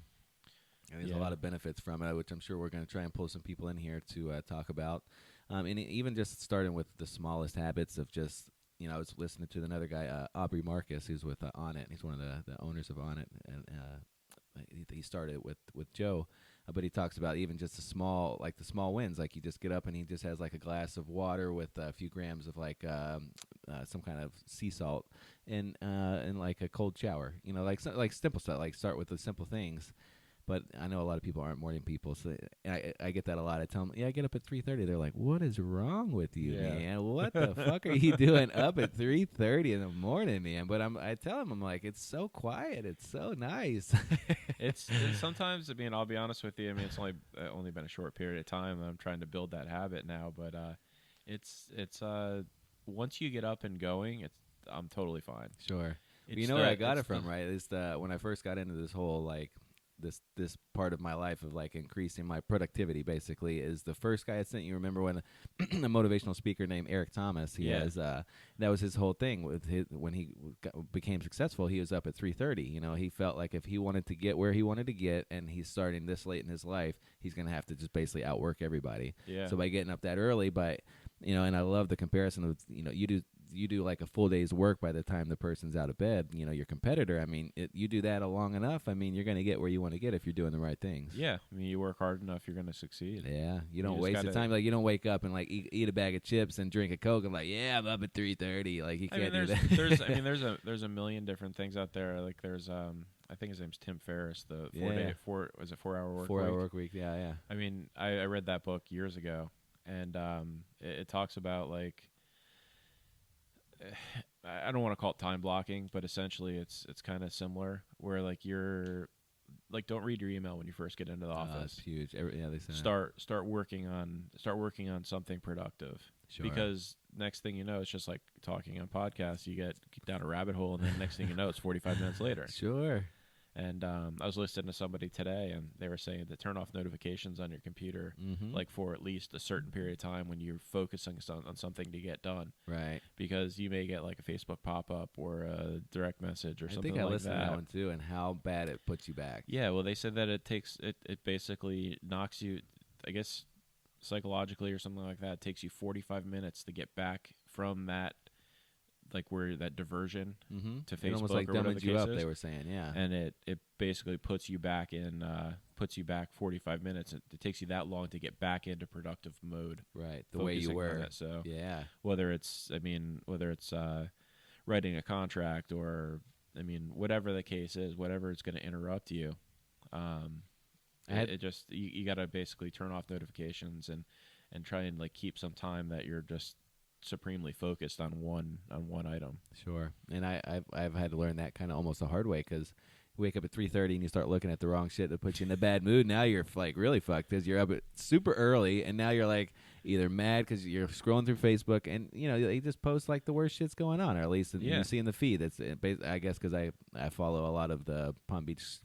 Speaker 2: And there's a lot of benefits from it, which I'm sure we're going to try and pull some people in here to talk about. And even just starting with the smallest habits of just, I was listening to another guy, Aubrey Marcus, who's with Onnit. He's one of the owners of Onnit, and he started with Joe. But he talks about even just the small wins. Like you just get up and he just has like a glass of water with a few grams of like some kind of sea salt and like a cold shower. Like simple stuff. Like start with the simple things. But I know a lot of people aren't morning people, so I get that a lot. I tell them, I get up at 3:30. They're like, "What is wrong with you, man? What the fuck are you doing up at 3:30 in the morning, man?" But I tell them, I'm like, it's so quiet, it's so nice.
Speaker 1: It's sometimes. I mean, I'll be honest with you. I mean, it's only been a short period of time. I'm trying to build that habit now, but it's once you get up and going, I'm totally fine.
Speaker 2: Sure. You know where I got it from, right? It's when I first got into this whole like. This part of my life of like increasing my productivity basically is the first guy I sent you. Remember when a motivational speaker named Eric Thomas? He has that was his whole thing with when he became successful. He was up at 3:30. He felt like if he wanted to get where he wanted to get, and he's starting this late in his life, he's gonna have to just basically outwork everybody.
Speaker 1: Yeah.
Speaker 2: So by getting up that early, and I love the comparison of you do like a full day's work by the time the person's out of bed. Your competitor. I mean, you do that long enough. I mean, you're going to get where you want to get if you're doing the right things.
Speaker 1: Yeah, I mean, you work hard enough, you're going to succeed.
Speaker 2: Yeah, you don't waste the time. Like you don't wake up and like eat a bag of chips and drink a Coke and like, yeah, I'm up at 3:30. Like you can't do that.
Speaker 1: There's a million different things out there. Like there's I think his name's Tim Ferriss. The 4-hour work
Speaker 2: 4 hour work week. Yeah.
Speaker 1: I mean, I read that book years ago, and it talks about like. I don't want to call it time blocking, but essentially it's kind of similar. Where like you're like, don't read your email when you first get into the office.
Speaker 2: That's huge. They say
Speaker 1: start working on something productive.
Speaker 2: Sure.
Speaker 1: Because next thing you know, it's just like talking on podcasts. You get down a rabbit hole, and then next thing you know, it's 45 minutes later.
Speaker 2: Sure.
Speaker 1: And I was listening to somebody today, and they were saying to turn off notifications on your computer, like for at least a certain period of time when you're focusing on something to get done.
Speaker 2: Right.
Speaker 1: Because you may get like a Facebook pop-up or a direct message or something like that.
Speaker 2: I think I listened to that one too, and how bad it puts you back.
Speaker 1: Yeah, well, they said that it basically knocks you, I guess, psychologically or something like that. It takes you 45 minutes to get back from that. Like where that diversion to Facebook,
Speaker 2: it almost like
Speaker 1: or whatever
Speaker 2: dumbing
Speaker 1: the
Speaker 2: you
Speaker 1: case
Speaker 2: up.
Speaker 1: is.
Speaker 2: They were saying, yeah,
Speaker 1: and it basically puts you back 45 minutes. It takes you that long to get back into productive mode,
Speaker 2: right? The way you were.
Speaker 1: So
Speaker 2: yeah,
Speaker 1: whether it's writing a contract or whatever the case is, whatever it's going to interrupt you, you got to basically turn off notifications and try and like keep some time that you're just supremely focused on one item.
Speaker 2: Sure. And I've had to learn that kind of almost the hard way, because you wake up at 3:30 and you start looking at the wrong shit that puts you in a bad mood. Now you're like really fucked because you're up at super early, and now you're like either mad because you're scrolling through Facebook and they just post like the worst shit's going on, or at least you see in the feed. That's I guess because I follow a lot of the Palm Beach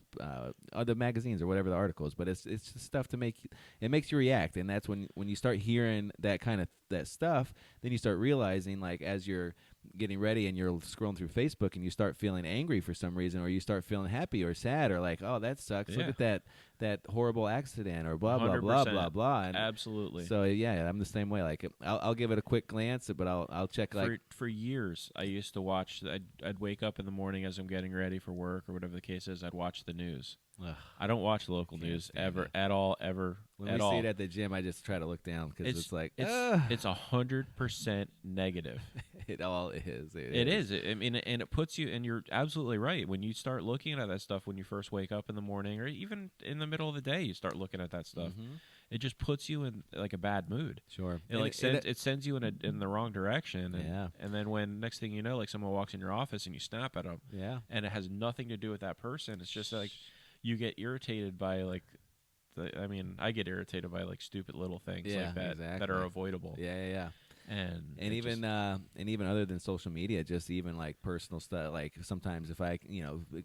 Speaker 2: other magazines or whatever the articles, but it's just stuff to makes you react, and that's when you start hearing that kind of that stuff, then you start realizing, like, as you're getting ready and you're scrolling through Facebook and you start feeling angry for some reason, or you start feeling happy or sad, or like, oh, that sucks. Look at that horrible accident, or blah blah
Speaker 1: 100%.
Speaker 2: blah blah blah. And
Speaker 1: absolutely.
Speaker 2: So yeah, I'm the same way. Like I'll give it a quick glance, but I'll check like
Speaker 1: for years. I used to watch. I'd wake up in the morning as I'm getting ready for work or whatever the case is. I'd watch the news.
Speaker 2: Ugh,
Speaker 1: I don't watch local news ever at all.
Speaker 2: When
Speaker 1: at
Speaker 2: we
Speaker 1: all.
Speaker 2: see it at the gym, I just try to look down because it's like
Speaker 1: it's 100% negative.
Speaker 2: it all is.
Speaker 1: It is. I mean, and it puts you, and you're absolutely right. When you start looking at that stuff when you first wake up in the morning, or even in the middle of the day, you start looking at that stuff.
Speaker 2: Mhm.
Speaker 1: It just puts you in like a bad mood.
Speaker 2: Sure.
Speaker 1: It like it sends you in the wrong direction. And,
Speaker 2: Yeah.
Speaker 1: and then when next thing you know, like someone walks in your office and you snap at them,
Speaker 2: Yeah.
Speaker 1: and it has nothing to do with that person. It's just like you get irritated by like. I mean, I get irritated by like stupid little things like that that are avoidable.
Speaker 2: Yeah.
Speaker 1: And
Speaker 2: even other than social media, just even like personal stuff. Like sometimes if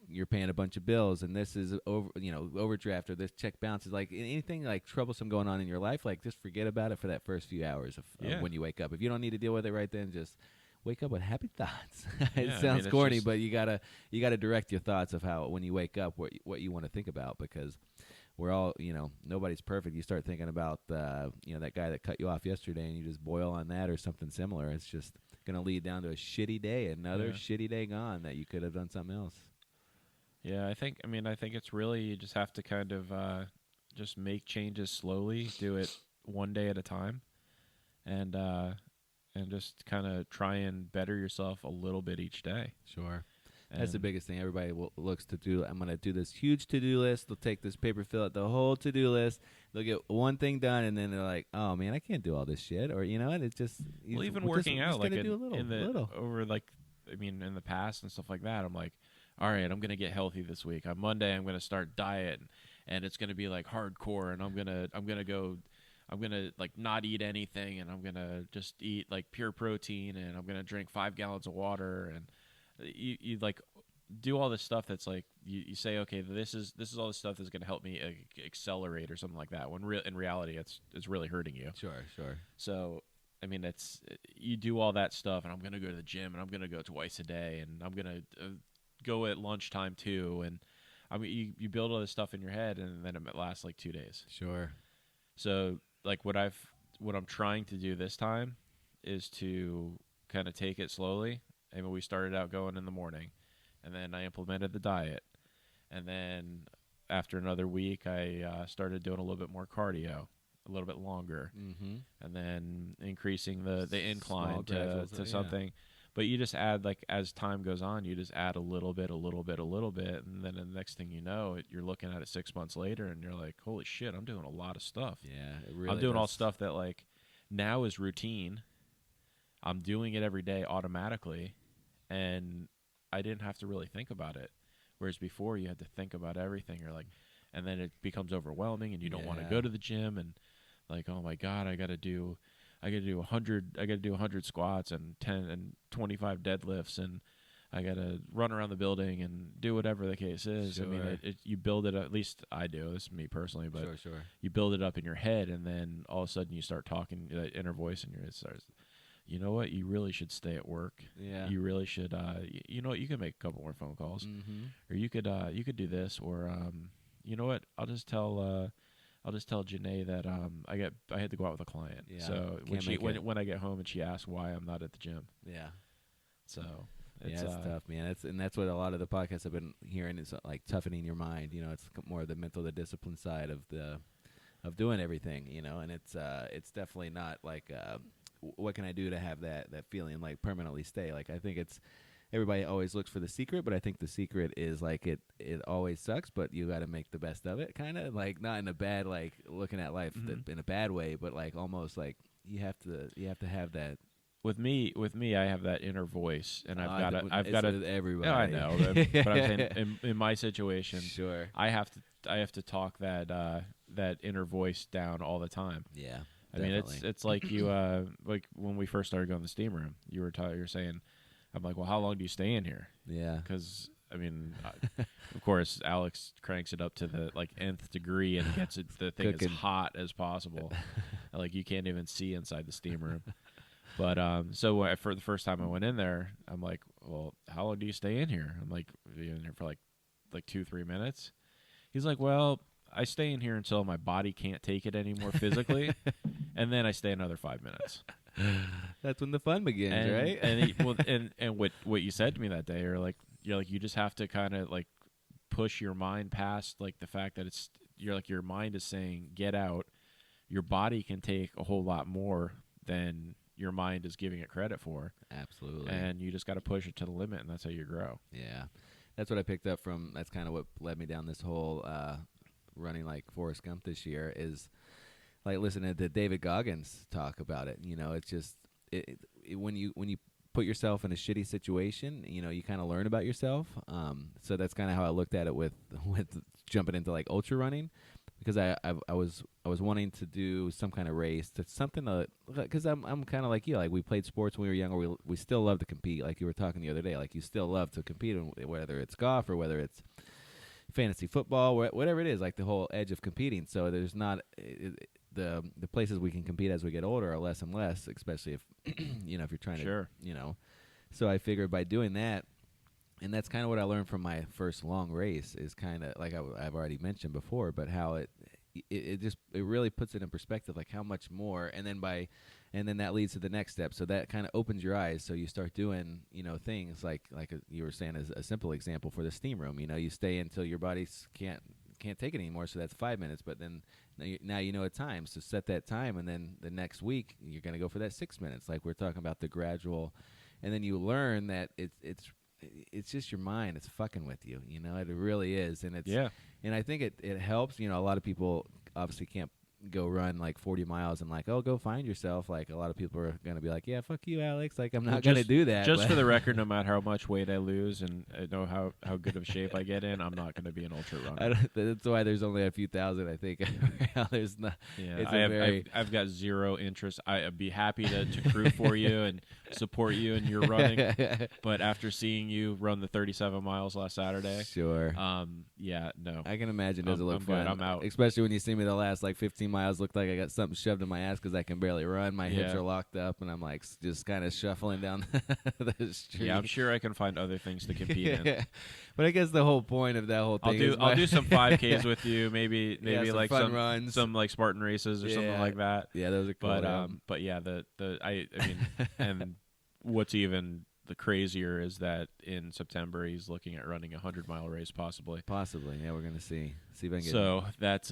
Speaker 2: you're paying a bunch of bills and this is overdraft or this check bounces, like anything like troublesome going on in your life, like just forget about it for that first few hours of when you wake up. If you don't need to deal with it right then, just wake up with happy thoughts. It sounds corny, but you gotta direct your thoughts of how when you wake up what you want to think about, because we're all, nobody's perfect. You start thinking about, that guy that cut you off yesterday and you just boil on that or something similar. It's just going to lead down to a shitty day, another shitty day gone that you could have done something else.
Speaker 1: Yeah, I think it's really, you just have to kind of just make changes slowly, do it one day at a time, and just kind of try and better yourself a little bit each day.
Speaker 2: Sure. That's the biggest thing. Everybody looks to do. I'm going to do this huge to-do list. They'll take this paper, fill out the whole to-do list. They'll get one thing done, and then they're like, "Oh man, I can't do all this shit." Or it's just
Speaker 1: even working out, like
Speaker 2: do a little.
Speaker 1: Over like, I mean, in the past and stuff like that. I'm like, all right, I'm going to get healthy this week. On Monday, I'm going to start diet, and it's going to be like hardcore, and I'm gonna like not eat anything, and I'm gonna just eat like pure protein, and I'm gonna drink 5 gallons of water, and you like do all this stuff that's like you say, okay, this is all the stuff that's going to help me accelerate or something like that, when in reality it's really hurting you.
Speaker 2: Sure.
Speaker 1: So I mean, you do all that stuff, and I'm going to go to the gym, and I'm going to go twice a day, and I'm going to go at lunchtime too, and I mean you build all this stuff in your head, and then it lasts like 2 days.
Speaker 2: Sure.
Speaker 1: So like what I'm trying to do this time is to kind of take it slowly. I mean, we started out going in the morning, and then I implemented the diet. And then after another week, I started doing a little bit more cardio, a little bit longer.
Speaker 2: Mm-hmm.
Speaker 1: And then increasing the incline to something. But you just add, like, as time goes on, you just add a little bit. And then the next thing you know, you're looking at it 6 months later, and you're like, holy shit, I'm doing a lot of stuff.
Speaker 2: Yeah, it really
Speaker 1: I'm doing all stuff that, like, now is routine. I'm doing it every day automatically, and I didn't have to really think about it. Whereas before, you had to think about everything. You're like, and then it becomes overwhelming, and you don't want to go to the gym, and like, oh my god, I got to do 100 squats and 10 and 25 deadlifts, and I got to run around the building and do whatever the case is.
Speaker 2: Sure.
Speaker 1: I mean, you build it, at least I do. This is me personally, but
Speaker 2: sure.
Speaker 1: You build it up in your head, and then all of a sudden you start talking, that inner voice in your head starts, you know what? You really should stay at work.
Speaker 2: Yeah.
Speaker 1: You really should. You know what? You can make a couple more phone calls, or you could do this, or you know what? I'll just tell Janae that I had to go out with a client.
Speaker 2: Yeah.
Speaker 1: So when I get home and she asks why I'm not at the gym.
Speaker 2: Yeah.
Speaker 1: So
Speaker 2: it's tough, man. That's what a lot of the podcasts I've been hearing is like toughening your mind. It's more the mental, the discipline side of doing everything. And it's definitely not like. What can I do to have that feeling like permanently stay? Like, I think everybody always looks for the secret, but I think the secret is like it always sucks, but you got to make the best of it, kind of like not in a bad, like looking at life in a bad way, but like almost like you have to have that.
Speaker 1: With me, I have that inner voice, and I've got to
Speaker 2: everybody.
Speaker 1: Yeah, I know, but I'm saying in my situation,
Speaker 2: sure,
Speaker 1: I have to talk that inner voice down all the time.
Speaker 2: Yeah.
Speaker 1: I mean, it's like you like when we first started going to the steam room, you were saying, I'm like, well, how long do you stay in here?
Speaker 2: Yeah.
Speaker 1: Because I mean, of course, Alex cranks it up to the like nth degree and gets the thing as hot as possible. Like you can't even see inside the steam room. But so for the first time I went in there, I'm like, well, how long do you stay in here? I'm like, you in here for like 2-3 minutes. He's like, well, I stay in here until my body can't take it anymore physically, and then I stay another 5 minutes.
Speaker 2: That's when the fun begins, right?
Speaker 1: And what you said to me that day, you just have to kind of like push your mind past like the fact that your mind is saying get out. Your body can take a whole lot more than your mind is giving it credit for.
Speaker 2: Absolutely.
Speaker 1: And you just got to push it to the limit, and that's how you grow.
Speaker 2: Yeah. That's what I picked up from. That's kind of what led me down this whole running like Forrest Gump this year, is like listening to David Goggins talk about it. It's just when you put yourself in a shitty situation, you kind of learn about yourself. So that's kind of how I looked at it with jumping into like ultra running, because I was wanting to do some kind of race, to something because I'm kind of like you, like we played sports when we were younger. We still love to compete, like you were talking the other day. Like you still love to compete, whether it's golf or whether it's fantasy football, whatever it is, like the whole edge of competing. So there's not the places we can compete as we get older are less and less, especially if if you're trying
Speaker 1: Sure.
Speaker 2: to So I figured by doing that, and that's kind of what I learned from my first long race, is kind of like I've already mentioned before, but how it really puts it in perspective, like how much more, and then that leads to the next step. So that kind of opens your eyes. So you start doing, things like you were saying, as a simple example for the steam room. You stay until your body can't take it anymore. So that's 5 minutes. But then now you know a time. So set that time, and then the next week you're going to go for that 6 minutes. Like we're talking about the gradual, and then you learn that it's just your mind. It's fucking with you. It really is. And and I think it helps. A lot of people obviously can't go run like 40 miles and like, oh, go find yourself. Like a lot of people are going to be like, yeah, fuck you, Alex. Like I'm not going to do that.
Speaker 1: Just for the record, no matter how much weight I lose and I know how good of shape I get in, I'm not going to be an ultra runner.
Speaker 2: That's why there's only a few thousand, I think. There's not.
Speaker 1: Yeah, I've got zero interest. I'd be happy to crew for you and support you in your running. But after seeing you run the 37 miles last Saturday,
Speaker 2: sure.
Speaker 1: Yeah, no.
Speaker 2: I can imagine. Does it look fun?
Speaker 1: Good. I'm out.
Speaker 2: Especially when you see me the last like 15 miles, looked like I got something shoved in my ass because I can barely run. My hips are locked up, and I'm like just kind of shuffling down the street.
Speaker 1: Yeah, I'm sure I can find other things to compete in.
Speaker 2: But I guess the whole point of that whole thing
Speaker 1: I'll do some 5Ks with you, maybe
Speaker 2: some
Speaker 1: like
Speaker 2: fun runs,
Speaker 1: some like Spartan races or something like that.
Speaker 2: Yeah, those are cool.
Speaker 1: But yeah, I mean, and what's even the crazier is that in September he's looking at running a 100-mile race, possibly.
Speaker 2: Yeah, we're gonna see if I can get.
Speaker 1: So that's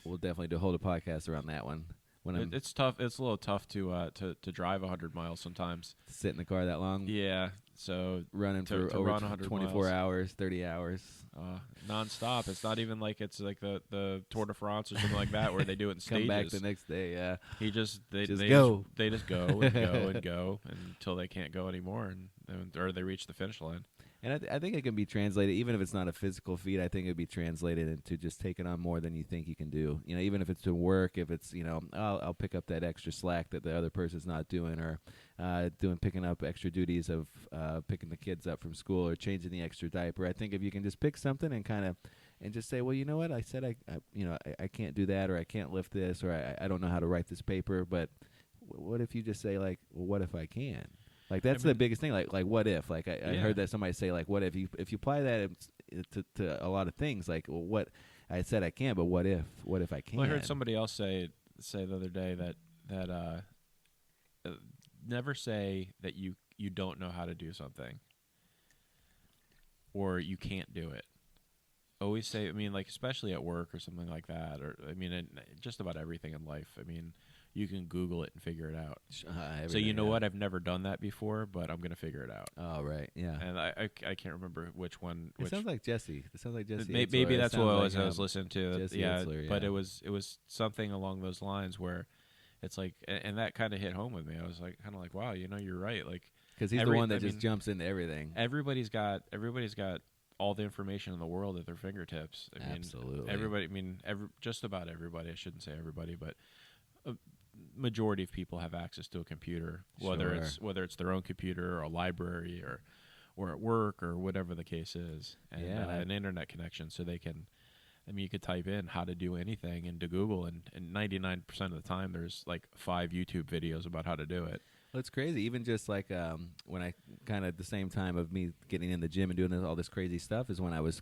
Speaker 2: we'll definitely hold a podcast around that one.
Speaker 1: It's tough. It's a little tough to drive 100 miles sometimes.
Speaker 2: Sit in the car that long.
Speaker 1: Yeah. So
Speaker 2: running for over 24
Speaker 1: miles.
Speaker 2: hours, 30 hours.
Speaker 1: Nonstop. It's not even like it's like the Tour de France or something like that where they do it in stages.
Speaker 2: Come back the next day, yeah.
Speaker 1: They just go. They just go and go and go until they can't go anymore, or they reach the finish line.
Speaker 2: And I think it can be translated, even if it's not a physical feat. I think it would be translated into just taking on more than you think you can do. Even if it's to work, if it's I'll pick up that extra slack that the other person's not doing, or picking up extra duties of picking the kids up from school or changing the extra diaper. I think if you can just pick something and just say, well, you know what, I said I can't do that, or I can't lift this, or I don't know how to write this paper, but what if you just say like, well, what if I can? Like that's the biggest thing. Like what if? Like I heard that somebody say like, what if you apply that to a lot of things? Like, well, what I said I can't, but what if? What if I can?
Speaker 1: Well, I heard somebody else say the other day that never say that you don't know how to do something or you can't do it. Always say, I mean, like especially at work or something like that, or I mean, just about everything in life. I mean, you can Google it and figure it out. So you know what? I've never done that before, but I'm gonna figure it out.
Speaker 2: Oh right, yeah.
Speaker 1: And I can't remember which one.
Speaker 2: It sounds like Jesse. It sounds like Jesse.
Speaker 1: Maybe that's what I was listening to.
Speaker 2: Jesse
Speaker 1: yeah,
Speaker 2: Itzler,
Speaker 1: but it was something along those lines where it's like, and that kind of hit home with me. I was like, kind of like, wow, you're right. Like,
Speaker 2: because he's the one that just jumps into everything.
Speaker 1: Everybody's got all the information in the world at their fingertips. I mean,
Speaker 2: absolutely.
Speaker 1: Everybody. I mean, just about everybody. I shouldn't say everybody, but majority of people have access to a computer, whether it's their own computer or a library or at work or whatever the case is, and an internet connection, so they can. I mean, you could type in how to do anything into Google, and 99% of the time, there's like 5 YouTube videos about how to do it.
Speaker 2: Well, it's crazy. Even just like when I kind of at the same time of me getting in the gym and doing all this crazy stuff is when I was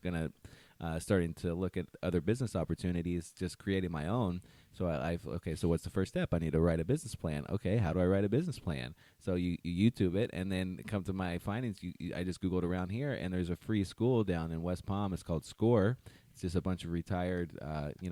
Speaker 2: starting to look at other business opportunities, just creating my own. So so what's the first step? I need to write a business plan. Okay, how do I write a business plan? So you YouTube it, and then come to my findings. I just Googled around here, and there's a free school down in West Palm. It's called SCORE. It's just a bunch of retired,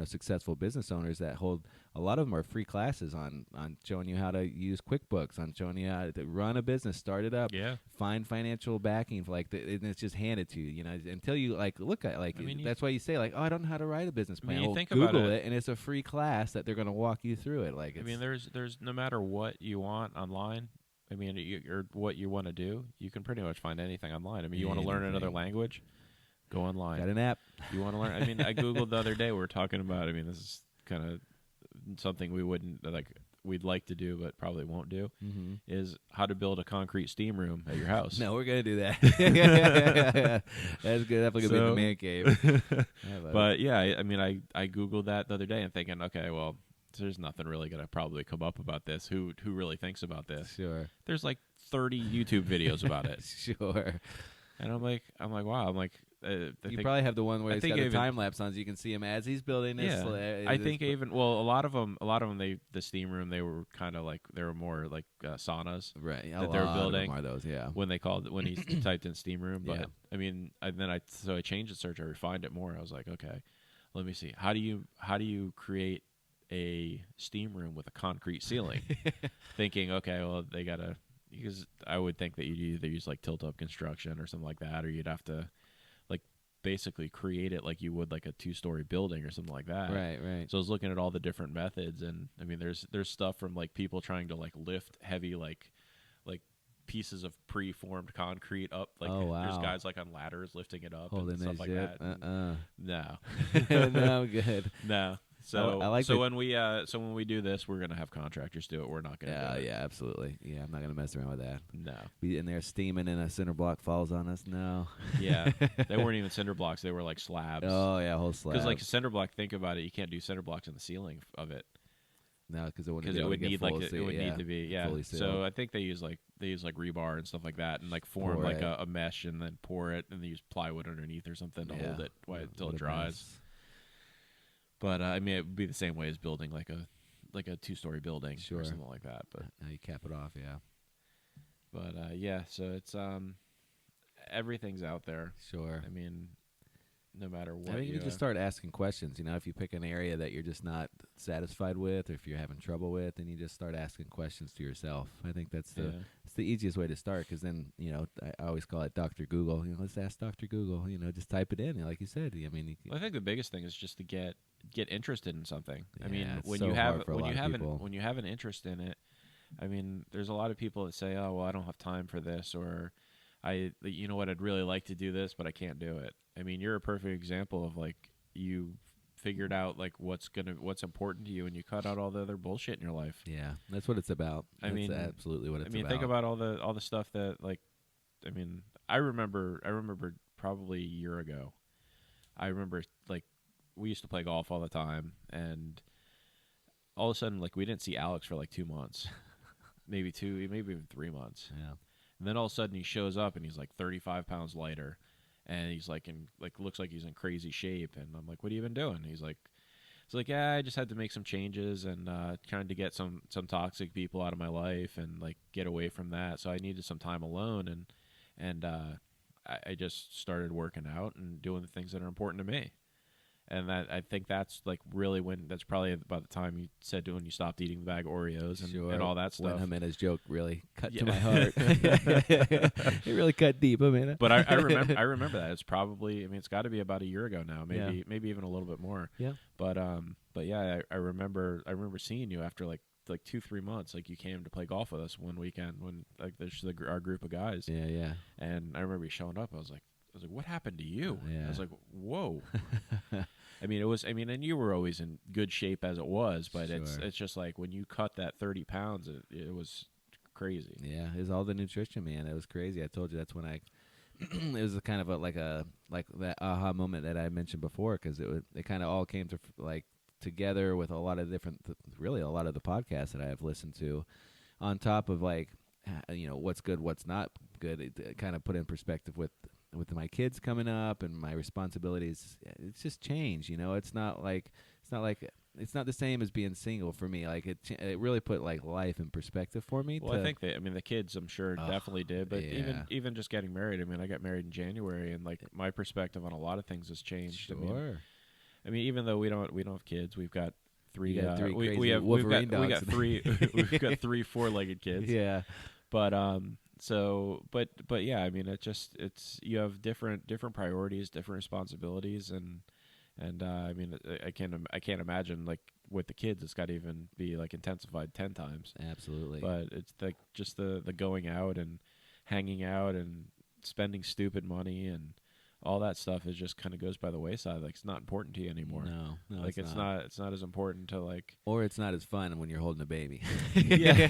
Speaker 2: successful business owners that hold. A lot of them are free classes on showing you how to use QuickBooks, on showing you how to run a business, start it up,
Speaker 1: Yeah.
Speaker 2: find financial backing, and it's just handed to you. You know, until you look at that's why you say oh, I don't know how to write a business plan.
Speaker 1: you think
Speaker 2: Google
Speaker 1: about
Speaker 2: it, and it's a free class that they're going to walk you through it.
Speaker 1: There's no matter what you want online. Or what you want to do, you can pretty much find anything online. You want to learn another language, go online.
Speaker 2: Got an app.
Speaker 1: You want to learn? I Googled the other day. We were talking about. This is kind of something we'd like to do, but probably won't do.
Speaker 2: Mm-hmm.
Speaker 1: Is how to build a concrete steam room at your house.
Speaker 2: No, we're gonna do that. That's good. That's gonna be in the man cave.
Speaker 1: But yeah, I Googled that the other day and thinking, okay, well, there's nothing really gonna probably come up about this. Who really thinks about this?
Speaker 2: Sure.
Speaker 1: There's 30 YouTube videos about it.
Speaker 2: Sure.
Speaker 1: And I'm like, wow.
Speaker 2: You probably have the one where it's got the time lapse on, so you can see him as he's building this.
Speaker 1: Yeah. I think a lot of them, the steam room, they were kind of they were more saunas,
Speaker 2: right?
Speaker 1: That they were building.
Speaker 2: Are those? Yeah.
Speaker 1: When he typed in steam room, but
Speaker 2: yeah.
Speaker 1: I changed the search. I refined it more. I was like, okay, let me see. How do you create a steam room with a concrete ceiling? Thinking, okay, well, they gotta, because I would think that you'd either use tilt up construction or something like that, or you'd have to basically create it like you would a 2-story building or something like that.
Speaker 2: Right.
Speaker 1: So I was looking at all the different methods, and there's stuff from people trying to lift heavy pieces of preformed concrete up.
Speaker 2: Oh, wow.
Speaker 1: There's guys on ladders lifting it up
Speaker 2: holding
Speaker 1: and stuff like
Speaker 2: shit.
Speaker 1: that. No.
Speaker 2: No, good.
Speaker 1: No. So
Speaker 2: I like
Speaker 1: when we do this, we're gonna have contractors do it. We're not gonna.
Speaker 2: Yeah, absolutely. Yeah, I'm not gonna mess around with that.
Speaker 1: No.
Speaker 2: Be in there steaming, and a cinder block falls on us. No.
Speaker 1: Yeah, they weren't even cinder blocks. They were slabs.
Speaker 2: Oh yeah, whole slab.
Speaker 1: Because a cinder block, think about it. You can't do cinder blocks in the ceiling of it.
Speaker 2: No, because it would
Speaker 1: need to be
Speaker 2: fully sealed.
Speaker 1: So I think they use rebar and stuff like that, and form a mesh, and then pour it, and they use plywood underneath or something to hold it until it dries. But it would be the same way as building a 2-story building or something like that. But
Speaker 2: now you cap it off, yeah.
Speaker 1: But so it's everything's out there.
Speaker 2: Sure.
Speaker 1: No matter what.
Speaker 2: You can just start asking questions. If you pick an area that you're just not satisfied with, or if you're having trouble with, then you just start asking questions to yourself. I think that's it's the easiest way to start, because then I always call it Dr. Google. Let's ask Dr. Google. Just type it in, like you said.
Speaker 1: I think the biggest thing is just to get interested in something.
Speaker 2: When you
Speaker 1: have an interest in it, there's a lot of people that say, oh, well, I don't have time for this, or I'd really like to do this, but I can't do it. You're a perfect example of you figured out what's important to you, and you cut out all the other bullshit in your life.
Speaker 2: Yeah, that's what it's about. That's absolutely what it's about.
Speaker 1: Think about all the stuff that I remember probably a year ago. I remember we used to play golf all the time, and all of a sudden we didn't see Alex for 2 months, maybe even 3 months.
Speaker 2: Yeah.
Speaker 1: And then all of a sudden he shows up, and he's 35 pounds lighter, and he's looks like he's in crazy shape. And I'm like, what have you been doing? He's like, yeah, I just had to make some changes and trying to get some toxic people out of my life and get away from that. So I needed some time alone, and I just started working out and doing the things that are important to me. And I think that's really that's probably about the time you said when you stopped eating the bag of Oreos and all that stuff.
Speaker 2: When Jimenez joke really cut to my heart. It really cut deep, Jimenez.
Speaker 1: But I remember that. It's probably, it's got to be about a year ago now, maybe even a little bit more.
Speaker 2: Yeah.
Speaker 1: But yeah, I remember seeing you after 2-3 months. You came to play golf with us one weekend when there's our group of guys.
Speaker 2: Yeah.
Speaker 1: And I remember you showing up. I was like, what happened to you?
Speaker 2: Yeah.
Speaker 1: I was like, whoa. And you were always in good shape as it was, but
Speaker 2: Sure.
Speaker 1: it's just when you cut that 30 pounds, it was crazy.
Speaker 2: Yeah, it was all the nutrition, man. It was crazy. I told you that's when it was a kind of that aha moment that I mentioned before, because it kind of all came to together with a lot of really a lot of the podcasts that I have listened to, on top of what's good, what's not good. It kind of put in perspective with my kids coming up and my responsibilities. It's just changed, It's not like it's not the same as being single for me. Like it really put like life in perspective for me.
Speaker 1: Well, I think I mean, the kids, I'm sure,
Speaker 2: Oh,
Speaker 1: definitely did. But
Speaker 2: yeah.
Speaker 1: even just getting married, I mean, I got married in January, and like my perspective on a lot of things has changed.
Speaker 2: Sure.
Speaker 1: I mean, even though we don't have kids, we've got three.
Speaker 2: You got three
Speaker 1: we
Speaker 2: crazy
Speaker 1: have
Speaker 2: Wolverine
Speaker 1: we got
Speaker 2: dogs.
Speaker 1: three we've got three four-legged kids.
Speaker 2: Yeah.
Speaker 1: But so but yeah, I mean, it's you have different priorities, different responsibilities, and I mean, I can't imagine like with the kids, it's got to even be like intensified 10 times.
Speaker 2: Absolutely.
Speaker 1: But it's like just the going out and hanging out and spending stupid money and all that stuff is just kind of goes by the wayside. Like, it's not important to you anymore.
Speaker 2: No,
Speaker 1: Like, it's not as important to like.
Speaker 2: Or it's not as fun when you're holding a baby.
Speaker 1: Yeah.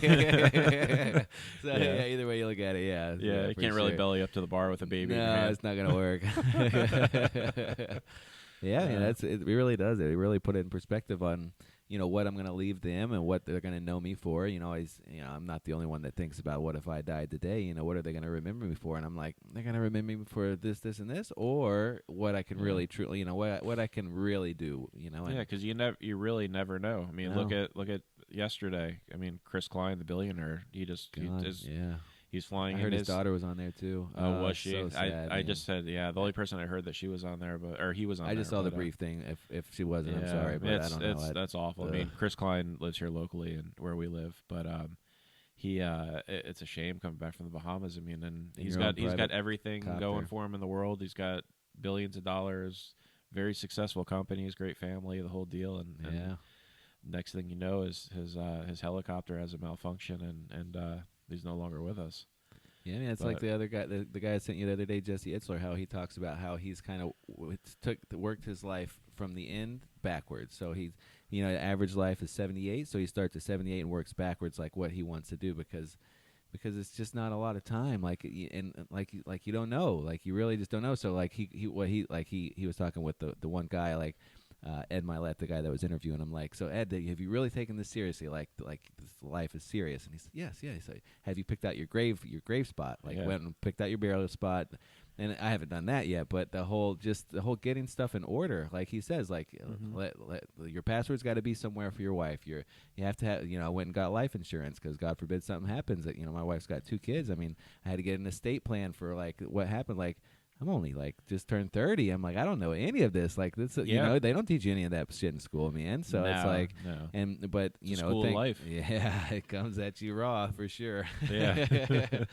Speaker 2: So, yeah. Either way you look at it, yeah.
Speaker 1: Yeah, you
Speaker 2: for
Speaker 1: can't really
Speaker 2: sure.
Speaker 1: belly up to the bar with a baby. in your
Speaker 2: No,
Speaker 1: hand.
Speaker 2: it's not gonna work. Yeah, man, it really does. It really put it in perspective on, what I'm gonna leave them and what they're gonna know me for. I'm not the only one that thinks about what if I died today. What are they gonna remember me for? And I'm like, they're gonna remember me for this, and this, or what I can really truly, what I can really do. And
Speaker 1: Yeah, because you really never know. I mean,
Speaker 2: No.
Speaker 1: look at yesterday. I mean, Chris Klein, the billionaire,
Speaker 2: God, yeah.
Speaker 1: he's flying.
Speaker 2: I
Speaker 1: in
Speaker 2: heard his
Speaker 1: his
Speaker 2: daughter was on there too.
Speaker 1: Oh, was she?
Speaker 2: So sad,
Speaker 1: I
Speaker 2: man.
Speaker 1: just said, yeah. The only person I heard that she was on there, or he was on.
Speaker 2: I just
Speaker 1: there,
Speaker 2: saw the
Speaker 1: but,
Speaker 2: brief thing. If she wasn't, I'm
Speaker 1: yeah,
Speaker 2: sorry, but I don't know.
Speaker 1: That's awful. I mean, Chris Klein lives here locally and where we live, but it's a shame coming back from the Bahamas. I mean, and he's
Speaker 2: your own
Speaker 1: got
Speaker 2: private
Speaker 1: everything
Speaker 2: copter.
Speaker 1: going for him in the world. He's got billions of dollars, very successful companies, great family, the whole deal. And
Speaker 2: Yeah.
Speaker 1: next thing you know is his helicopter has a malfunction and he's no longer with us.
Speaker 2: Yeah, man, it's like the other guy, the guy I sent you the other day, Jesse Itzler, how he talks about how he's kind of worked his life from the end backwards. So he's, the average life is 78, so he starts at 78 and works backwards, like what he wants to do, because it's just not a lot of time. Like, and like you don't know, like you really just don't know. So like he was talking with the one guy, like Ed Milet, the guy that was interviewing him, like, so Ed, have you really taken this seriously? Like this life is serious? And he said, yes, yeah. He said, have you picked out your grave spot? Like, went and picked out your burial spot. And I haven't done that yet, but the whole getting stuff in order, like he says, like let your password's got to be somewhere for your wife. You have to have, I went and got life insurance because God forbid something happens. That my wife's got 2 kids. I mean, I had to get an estate plan for like what happened. Like, I'm only like just turned 30. I'm like, I don't know any of this. Like this, they don't teach you any of that shit in school, man. So it's like, but
Speaker 1: school of life.
Speaker 2: Yeah, it comes at you raw for sure.
Speaker 1: Yeah.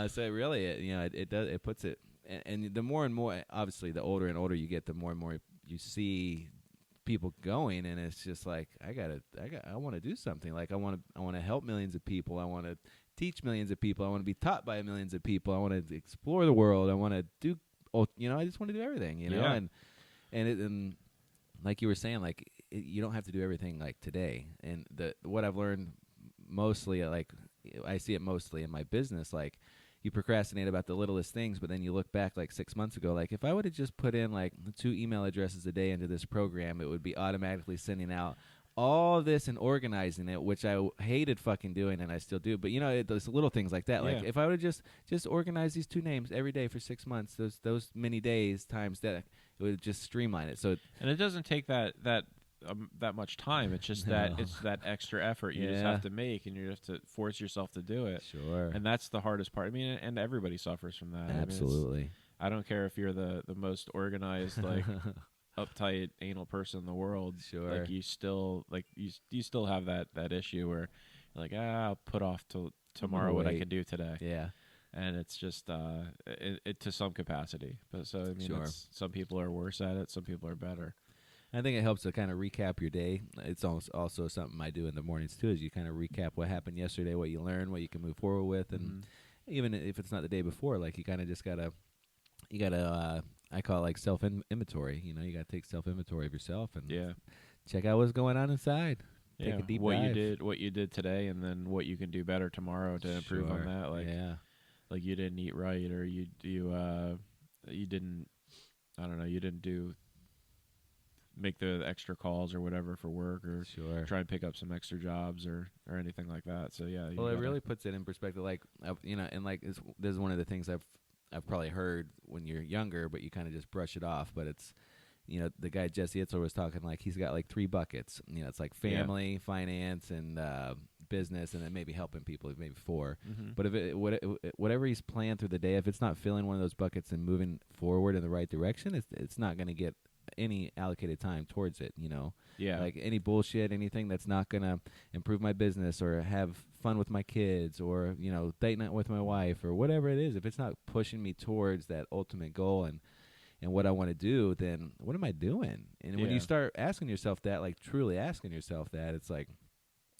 Speaker 2: So it really, it puts it, and the more and more, obviously, the older and older you get, the more and more you see people going, and it's just like, I want to do something. Like I want to help millions of people. I want to teach millions of people. I want to be taught by millions of people. I want to explore the world. I want to do, I just want to do everything, and like you were saying, like you don't have to do everything like today. And what I've learned mostly, like I see it mostly in my business, like you procrastinate about the littlest things, but then you look back like 6 months ago, like if I would have just put in like 2 email addresses a day into this program, it would be automatically sending out all this and organizing it, which I hated fucking doing, and I still do. But those little things like that. Like if I would have just organize these 2 names every day for 6 months, those many days times that, it would just streamline it. So
Speaker 1: and it doesn't take that much time. It's just that it's that extra effort you just have to make, and you have to force yourself to do it.
Speaker 2: Sure.
Speaker 1: And that's the hardest part. I mean, and everybody suffers from that.
Speaker 2: Absolutely.
Speaker 1: I don't care if you're the most organized, like uptight anal person in the world.
Speaker 2: Sure.
Speaker 1: Like you still you still have that issue where you're like, I'll put off till tomorrow what I can do today.
Speaker 2: Yeah.
Speaker 1: And it's just it to some capacity. But so I mean,
Speaker 2: Sure.
Speaker 1: some people are worse at it, some people are better.
Speaker 2: I think it helps to kind of recap your day. It's also something I do in the mornings too, is you kind of recap what happened yesterday, what you learned, what you can move forward with, and even if it's not the day before, like you kind of just gotta I call it like self inventory. You gotta take self inventory of yourself and check out what's going on inside. Take a deep dive.
Speaker 1: What you did today, and then what you can do better tomorrow to improve on that. Like like you didn't eat right, or you didn't, I don't know, you didn't make the extra calls or whatever for work, or try and pick up some extra jobs or anything like that. So
Speaker 2: well, it really puts it in perspective. Like and like this is one of the things I've probably heard when you're younger, but you kind of just brush it off. But it's the guy Jesse Itzel was talking, like he's got like 3 buckets. It's like
Speaker 1: Yeah.
Speaker 2: family, finance, and business, and then maybe helping people, maybe 4.
Speaker 1: Mm-hmm.
Speaker 2: But whatever he's planned through the day, if it's not filling one of those buckets and moving forward in the right direction, it's not going to get any allocated time towards it.
Speaker 1: Yeah.
Speaker 2: Like any bullshit, anything that's not going to improve my business or have fun with my kids or date night with my wife or whatever it is, if it's not pushing me towards that ultimate goal and what I want to do, then what am I doing? And when
Speaker 1: Yeah.
Speaker 2: you start asking yourself that, like truly asking yourself that, it's like,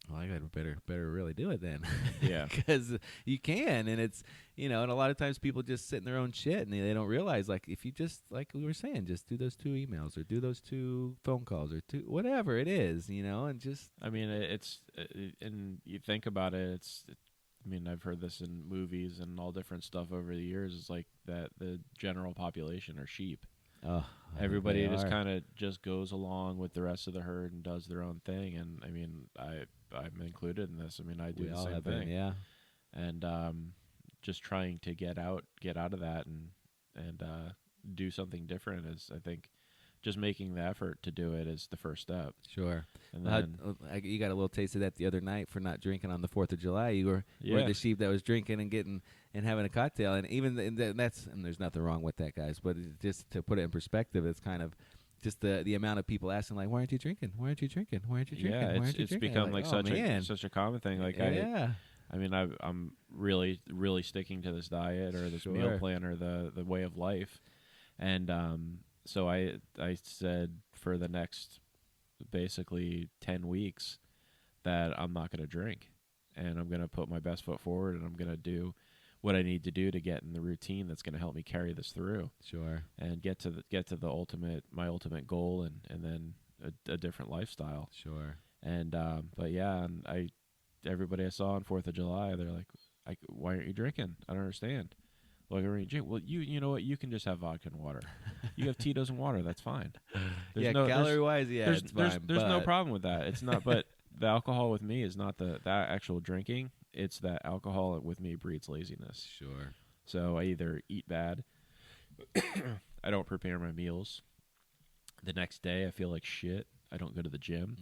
Speaker 2: well, I got better really do it then.
Speaker 1: Yeah.
Speaker 2: Because you can, and it's and a lot of times people just sit in their own shit and they don't realize, like, if you just, like we were saying, just do those 2 emails or do those 2 phone calls or 2 whatever it is, and just
Speaker 1: I mean, it's and you think about it. I mean, I've heard this in movies and all different stuff over the years. It's like that the general population are sheep. Everybody just kind of just goes along with the rest of the herd and does their own thing. And I mean, I'm included in this. I mean, I do the same thing.
Speaker 2: yeah.
Speaker 1: And just trying to get out of that and do something different is, I think, just making the effort to do it is the first step.
Speaker 2: Sure.
Speaker 1: And then
Speaker 2: You got a little taste of that the other night for not drinking on the 4th of July. You were the sheep that was drinking and getting and having a cocktail, and even and there's nothing wrong with that, guys. But just to put it in perspective, it's kind of just the amount of people asking, like, why aren't you drinking? Why aren't you drinking? Why aren't you drinking?
Speaker 1: yeah,
Speaker 2: Why aren't you
Speaker 1: it's
Speaker 2: drinking?
Speaker 1: become like
Speaker 2: oh, man.
Speaker 1: such a common thing. Like
Speaker 2: yeah.
Speaker 1: I mean, I'm really sticking to this diet or this meal
Speaker 2: Sure.
Speaker 1: plan or the way of life, and so I said for the next basically 10 weeks that I'm not going to drink, and I'm going to put my best foot forward, and I'm going to do what I need to do to get in the routine that's going to help me carry this through
Speaker 2: Sure.
Speaker 1: and get to my ultimate goal, and then a different lifestyle.
Speaker 2: Sure.
Speaker 1: And but yeah, and everybody I saw on 4th of July, they're like, why aren't you drinking? I don't understand. Like, well, you know what? You can just have vodka and water. You have Tito's and water. That's fine.
Speaker 2: Calorie wise, yeah, it's fine.
Speaker 1: There's no problem with that. It's not. But the alcohol with me is not that actual drinking. It's that alcohol with me breeds laziness.
Speaker 2: Sure.
Speaker 1: So I either eat bad, I don't prepare my meals. The next day, I feel like shit. I don't go to the gym,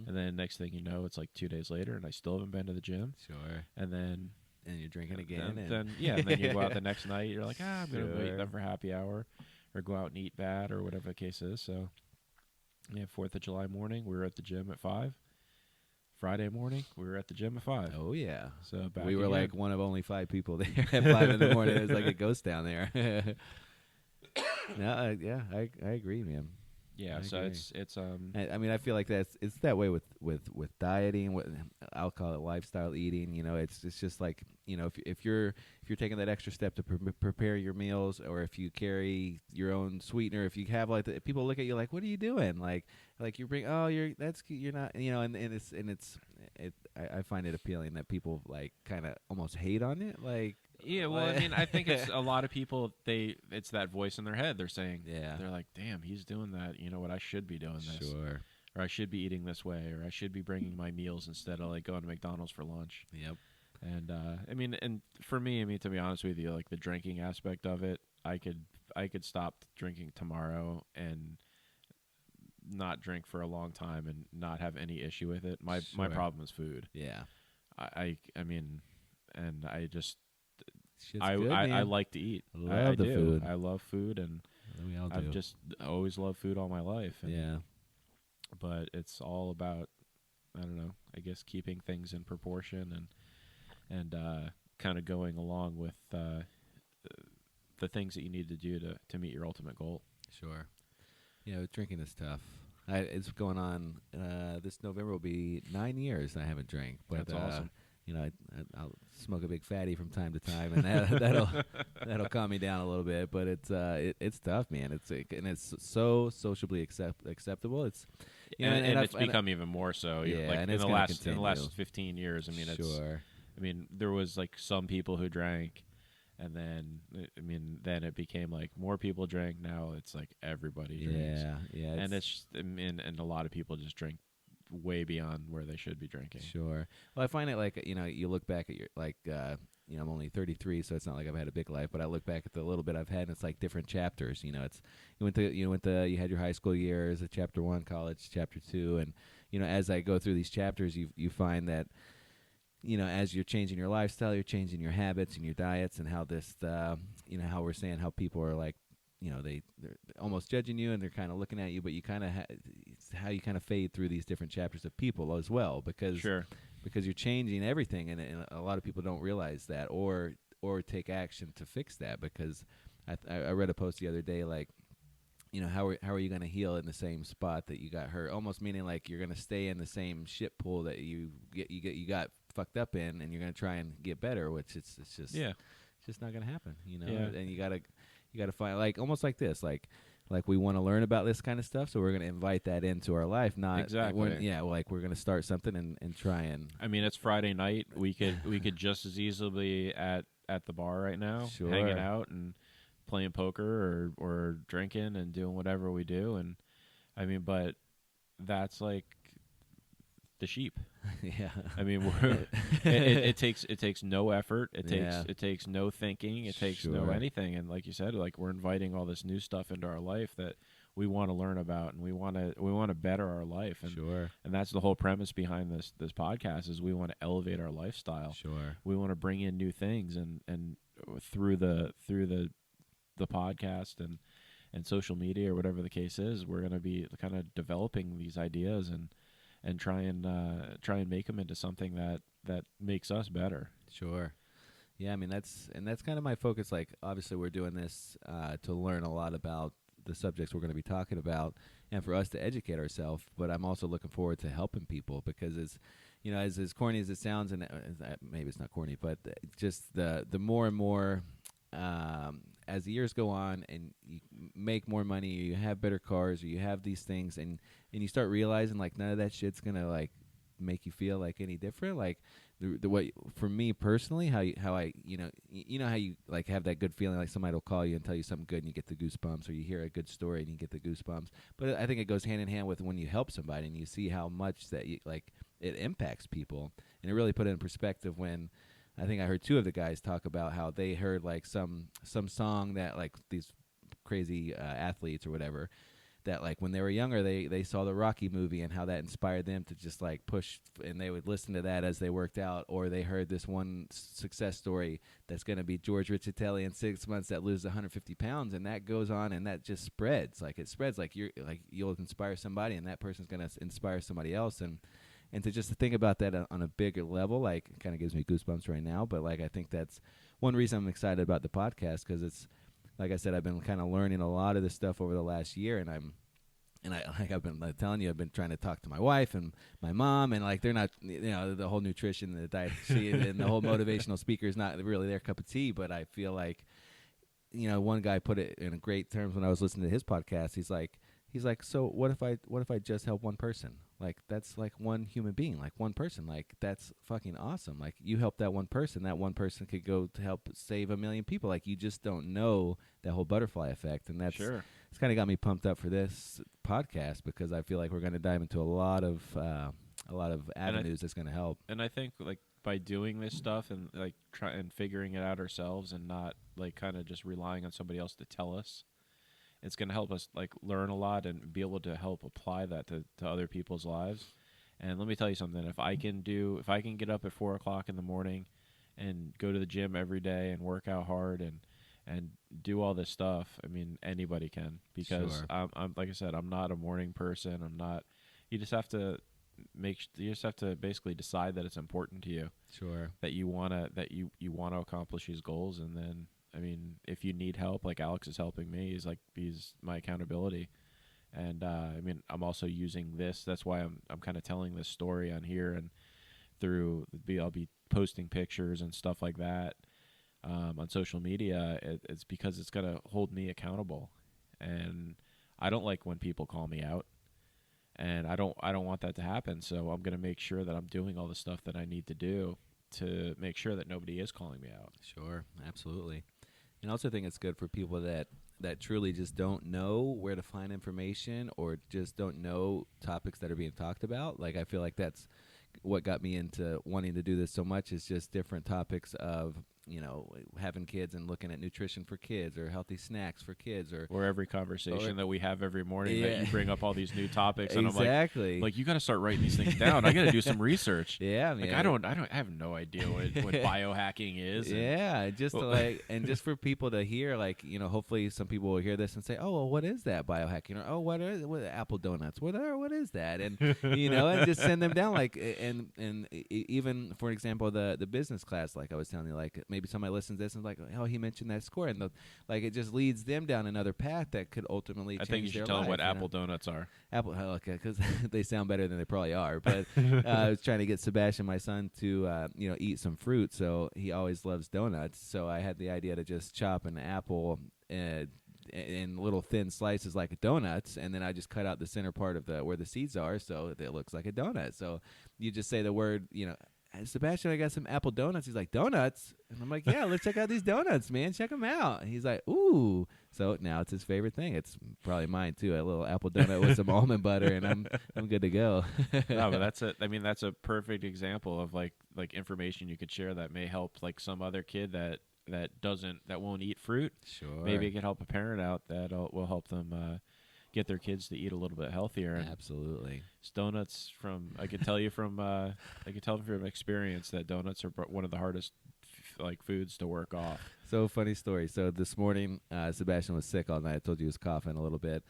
Speaker 1: and then next thing you know, it's like 2 days later, and I still haven't been to the gym.
Speaker 2: Sure.
Speaker 1: And then
Speaker 2: you're drinking again.
Speaker 1: Then you go out the next night. You're like, I'm going to wait
Speaker 2: Sure.
Speaker 1: then for happy hour or go out and eat bad or whatever the case is. So, yeah, 4th of July morning, we were at the gym at 5. Friday morning, we were at the gym at 5.
Speaker 2: Oh, yeah.
Speaker 1: So back
Speaker 2: we were
Speaker 1: again.
Speaker 2: like one of only 5 people there at 5 in the morning. It was like a ghost down there. No, yeah, I agree, man.
Speaker 1: Yeah,
Speaker 2: I
Speaker 1: so
Speaker 2: agree.
Speaker 1: it's
Speaker 2: I mean, I feel like it's that way with dieting, with I'll call it lifestyle eating. It's just like if you're taking that extra step to prepare your meals, or if you carry your own sweetener, if you have like people look at you like, what are you doing? Like you bring you're not I find it appealing that people like kind of almost hate on it, like.
Speaker 1: Yeah, well, I mean, I think it's a lot of people. It's that voice in their head. They're saying,
Speaker 2: Yeah.
Speaker 1: they're like, "Damn, he's doing that. You know what? I should be doing this,
Speaker 2: Sure.
Speaker 1: or I should be eating this way, or I should be bringing my meals instead of like going to McDonald's for lunch."
Speaker 2: Yep.
Speaker 1: And I mean, and for me, I mean, to be honest with you, like the drinking aspect of it, I could stop drinking tomorrow and not drink for a long time and not have any issue with it. My
Speaker 2: Sure.
Speaker 1: problem is food.
Speaker 2: Yeah.
Speaker 1: I mean, and I just.
Speaker 2: Shit's
Speaker 1: I
Speaker 2: good,
Speaker 1: I
Speaker 2: man.
Speaker 1: like to eat.
Speaker 2: Love
Speaker 1: I
Speaker 2: the
Speaker 1: do.
Speaker 2: food.
Speaker 1: I love food, and
Speaker 2: We all do.
Speaker 1: I've just always loved food all my life. And,
Speaker 2: yeah.
Speaker 1: But it's all about, I don't know, I guess keeping things in proportion and kind of going along with the things that you need to do to meet your ultimate goal.
Speaker 2: Sure. Drinking is tough. It's going on. This November will be 9 years I haven't drank. But,
Speaker 1: That's awesome.
Speaker 2: I'll smoke a big fatty from time to time, and that'll calm me down a little bit. But it's tough, man. It's so sociably acceptable. It's
Speaker 1: and it's become even more so.
Speaker 2: Yeah,
Speaker 1: like
Speaker 2: and
Speaker 1: in
Speaker 2: it's
Speaker 1: the
Speaker 2: gonna
Speaker 1: last
Speaker 2: continue.
Speaker 1: 15 years. I mean,
Speaker 2: Sure.
Speaker 1: I mean, there was like some people who drank, and then then it became like more people drank. Now it's like everybody drinks.
Speaker 2: Yeah.
Speaker 1: And it's just, and a lot of people just drink way beyond where they should be drinking.
Speaker 2: Sure. Well, I find it like, you look back at your, like, I'm only 33, so it's not like I've had a big life, but I look back at the little bit I've had, and it's like different chapters. It's you had your high school years, chapter 1, college, chapter 2, and as I go through these chapters, you find that as you're changing your lifestyle, you're changing your habits and your diets, and how this, how we're saying how people are like, they're almost judging you, and they're kind of looking at you, but you kind of it's how you kind of fade through these different chapters of people as well, because
Speaker 1: Sure.
Speaker 2: because you're changing everything, and a lot of people don't realize that, or take action to fix that. Because I read a post the other day, like, how are you going to heal in the same spot that you got hurt? Almost meaning like you're going to stay in the same shit pool that you got fucked up in, and you're going to try and get better, which it's just it's just not going to happen,
Speaker 1: Yeah.
Speaker 2: And you got to find, like, almost like this, like we want to learn about this kind of stuff, so we're going to invite that into our life. Not
Speaker 1: Exactly.
Speaker 2: like we're going to start something and try and.
Speaker 1: I mean, it's Friday night. We could just as easily be at the bar right now,
Speaker 2: Sure.
Speaker 1: hanging out and playing poker or drinking and doing whatever we do. And I mean, but that's like the sheep.
Speaker 2: Yeah.
Speaker 1: I mean, it takes no effort. It takes no thinking. It takes no
Speaker 2: Sure.
Speaker 1: anything. And like you said, like, we're inviting all this new stuff into our life that we want to learn about, and we want to better our life. And
Speaker 2: Sure.
Speaker 1: and that's the whole premise behind this podcast, is we want to elevate our lifestyle.
Speaker 2: Sure.
Speaker 1: We want to bring in new things, and through the podcast and social media, or whatever the case is, we're going to be kind of developing these ideas and try and make them into something that makes us better.
Speaker 2: Sure. Yeah, I mean, that's kind of my focus. Like, obviously we're doing this to learn a lot about the subjects we're going to be talking about, and for us to educate ourselves, but I'm also looking forward to helping people, because it's, as corny as it sounds, and maybe it's not corny, but just the more and more as the years go on, and you make more money, or you have better cars, or you have these things, and you start realizing, like, none of that shit's gonna, like, make you feel like any different. Like, the way, for me personally, how I how you, like, have that good feeling, like somebody will call you and tell you something good and you get the goosebumps, or you hear a good story and you get the goosebumps. But I think it goes hand in hand with when you help somebody and you see how much that it impacts people. And it really put it in perspective when I think I heard two of the guys talk about how they heard, like, some song that, like, these crazy athletes or whatever, that, like, when they were younger, they saw the Rocky movie and how that inspired them to just, like, push, and they would listen to that as they worked out. Or they heard this one success story that's going to be George Riccitelli in 6 months that loses 150 pounds, and that goes on, and that just spreads. Like, it spreads, like, you'll inspire somebody, and that person's going to inspire somebody else. And to just think about that on a bigger level, like, it kind of gives me goosebumps right now. But, like, I think that's one reason I'm excited about the podcast, because it's, like I said, I've been kind of learning a lot of this stuff over the last year, and I've been telling you, I've been trying to talk to my wife and my mom, and, like, they're not, the whole nutrition, the diet, and the whole motivational speaker is not really their cup of tea. But I feel like, one guy put it in great terms when I was listening to his podcast. He's like, so what if I just help one person? Like, that's, like, one human being, like, one person, like, that's fucking awesome. Like, you help that one person could go to help save 1 million people. Like, you just don't know that whole butterfly effect. And that's,
Speaker 1: Sure.
Speaker 2: It's kind of got me pumped up for this podcast, because I feel like we're going to dive into a lot of avenues that's going to help.
Speaker 1: And I think, like, by doing this stuff and, like, try and figuring it out ourselves, and not, like, kind of just relying on somebody else to tell us, it's going to help us, like, learn a lot and be able to help apply that to other people's lives. And let me tell you something: if I can get up at 4:00 in the morning and go to the gym every day and work out hard and do all this stuff, I mean, anybody can. Because
Speaker 2: Sure.
Speaker 1: I'm like I said, I'm not a morning person. I'm not. You just have to basically decide that it's important to you,
Speaker 2: Sure.
Speaker 1: that you wanna accomplish these goals. And then, I mean, if you need help, like Alex is helping me, he's my accountability. And I mean, I'm also using this. That's why I'm kind of telling this story on here, and I'll be posting pictures and stuff like that on social media. It's because it's gonna hold me accountable, and I don't like when people call me out, and I don't want that to happen. So I'm gonna make sure that I'm doing all the stuff that I need to do to make sure that nobody is calling me out.
Speaker 2: Sure, absolutely. And I also think it's good for people that that truly just don't know where to find information or just don't know topics that are being talked about. Like I feel like that's what got me into wanting to do this so much is just different topics of having kids and looking at nutrition for kids or healthy snacks for kids
Speaker 1: or every conversation that we have every morning
Speaker 2: Yeah.
Speaker 1: that you bring up all these new topics and
Speaker 2: exactly.
Speaker 1: I'm like you got to start writing these things down. I got to do some research.
Speaker 2: Yeah,
Speaker 1: Like
Speaker 2: man.
Speaker 1: I have no idea what biohacking is.
Speaker 2: Yeah, just to and just for people to hear, hopefully some people will hear this and say, "Oh, well, what is that biohacking?" Or, "Oh, what Apple Donuts? What is that?" And and just send them down, even for example, the business class, like I was telling you, like maybe somebody listens to this and is like, "Oh, he mentioned that score," and it just leads them down another path that could ultimately
Speaker 1: I
Speaker 2: change
Speaker 1: think you should
Speaker 2: their
Speaker 1: tell them
Speaker 2: life,
Speaker 1: what Apple Donuts are.
Speaker 2: Apple, okay, because they sound better than they probably are. But I was trying to get Sebastian, my son, to eat some fruit, so he always loves donuts. So I had the idea to just chop an apple in little thin slices like donuts, and then I just cut out the center part of where the seeds are, so it looks like a donut. So you just say the word, Sebastian, I got some apple donuts. He's like, donuts? And I'm like, yeah, let's check out these donuts, man. Check them out. And he's like, ooh. So now it's his favorite thing. It's probably mine too. A little apple donut with some almond butter, and I'm good to go.
Speaker 1: No, but that's a perfect example of like information you could share that may help like some other kid that won't eat fruit.
Speaker 2: Sure.
Speaker 1: Maybe it could help a parent out that will help them get their kids to eat a little bit healthier. And
Speaker 2: Absolutely.
Speaker 1: donuts I could tell you from experience that donuts are one of the hardest foods to work off.
Speaker 2: So funny story. So this morning, Sebastian was sick all night. I told you he was coughing a little bit.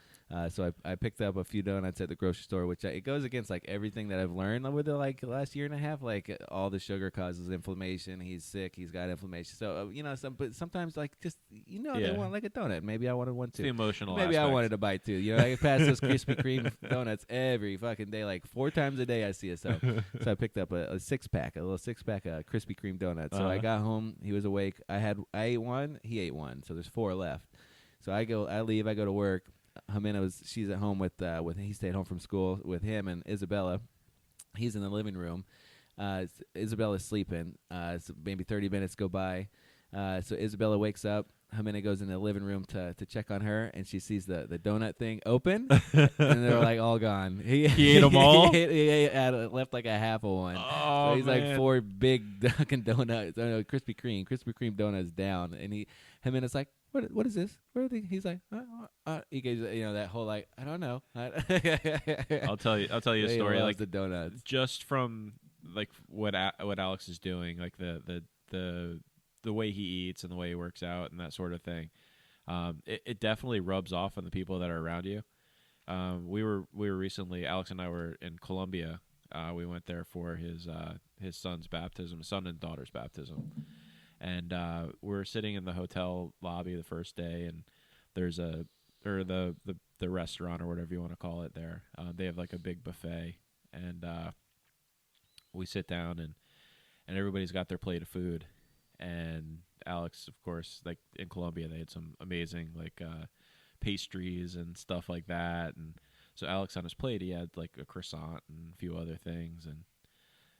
Speaker 2: So I picked up a few donuts at the grocery store, which it goes against everything that I've learned over the last year and a half. All the sugar causes inflammation. He's sick. He's got inflammation. So but sometimes they want a donut. Maybe I wanted one
Speaker 1: It's
Speaker 2: too.
Speaker 1: the emotional.
Speaker 2: Maybe
Speaker 1: aspect.
Speaker 2: I wanted a bite too. I pass those Krispy Kreme donuts every fucking day, 4 times a day. I see it. So I picked up a 6-pack, a little 6-pack of Krispy Kreme donuts. So I got home. He was awake. I ate one. He ate one. So there's 4 left. So I leave. I go to work. She's at home with he stayed home from school with him and Isabella. He's in the living room. Isabella's sleeping. So maybe 30 minutes go by. So Isabella wakes up. Jimena goes in the living room to check on her, and she sees the donut thing open, and they're all gone.
Speaker 1: He ate them all?
Speaker 2: He left a half of one.
Speaker 1: Oh,
Speaker 2: so he's
Speaker 1: man.
Speaker 2: 4 big Dunkin' Donuts, Krispy Kreme donuts down, and Jimena's like, what is this? Where are they? He's like, he gives that whole I don't know.
Speaker 1: I'll tell you a
Speaker 2: He
Speaker 1: story
Speaker 2: loves the donuts.
Speaker 1: Just from what Alex is doing, the way he eats and the way he works out and that sort of thing. It definitely rubs off on the people that are around you. We were recently, Alex and I were in Colombia. We went there for his son's baptism, son and daughter's baptism. And we're sitting in the hotel lobby the first day, and there's the restaurant or whatever you want to call it there. They have a big buffet, and we sit down, and everybody's got their plate of food. And Alex, of course, in Colombia, they had some amazing pastries and stuff like that. And so Alex on his plate, he had a croissant and a few other things. And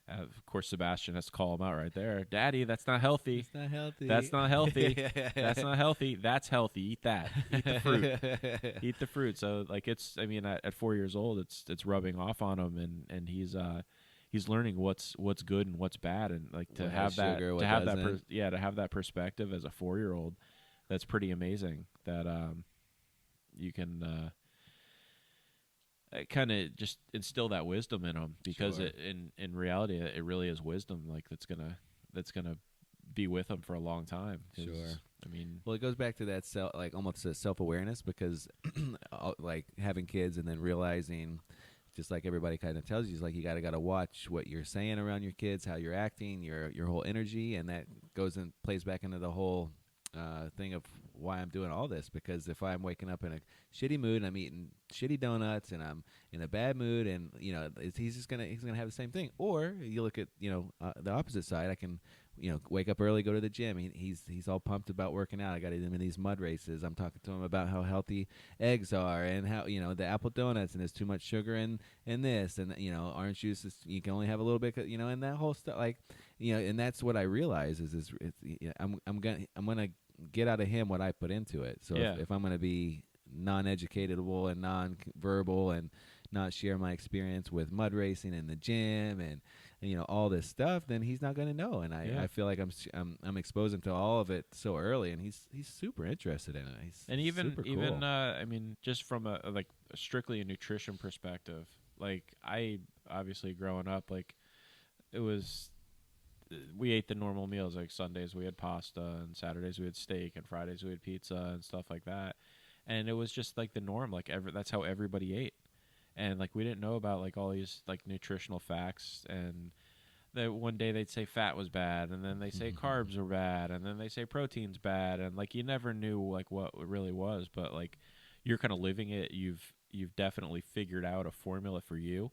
Speaker 1: of course, Sebastian has to call him out right there. Daddy, that's not healthy.
Speaker 2: It's not healthy.
Speaker 1: That's not healthy. That's not healthy. That's healthy. Eat that. Eat the fruit. Eat the fruit. So at 4 years old, it's rubbing off on him, and he's learning what's good and what's bad, and to have that perspective as a 4-year-old, that's pretty amazing. That you can kind of just instill that wisdom in them, because
Speaker 2: Sure.
Speaker 1: in reality it really is wisdom that's gonna be with them for a long time.
Speaker 2: Sure.
Speaker 1: Well,
Speaker 2: it goes back to that almost self-awareness, because having kids and then realizing, just like everybody kind of tells you, is you gotta watch what you're saying around your kids, how you're acting, your whole energy, and that goes and plays back into the whole thing of why I'm doing all this. Because if I'm waking up in a shitty mood and I'm eating shitty donuts and I'm in a bad mood, and he's gonna have the same thing. Or you look at the opposite side. I can wake up early, go to the gym. He's all pumped about working out. I got him in these mud races. I'm talking to him about how healthy eggs are, and how the apple donuts, and there's too much sugar in this, and orange juice you can only have a little bit, and that whole stuff, and that's what I realize is I'm gonna get out of him what I put into it. So
Speaker 1: Yeah.
Speaker 2: if I'm going to be non-educatable and non-verbal and not share my experience with mud racing in the gym and all this stuff, then he's not going to know. And
Speaker 1: Yeah.
Speaker 2: I feel like I'm exposing him to all of it so early, and he's super interested in it. He's
Speaker 1: And
Speaker 2: super cool.
Speaker 1: I mean, just from a like strictly a nutrition perspective, like I obviously growing up, like it was we ate the normal meals. Like Sundays we had pasta, and Saturdays we had steak, and Fridays we had pizza and stuff like that. And it was just like the norm. Like that's how everybody ate. And like we didn't know about like all these like nutritional facts. And that one day they'd say fat was bad, and then they say carbs were bad, and then they say protein's bad, and like you never knew like what it really was. But like you're kind of living it. You've definitely figured out a formula for you,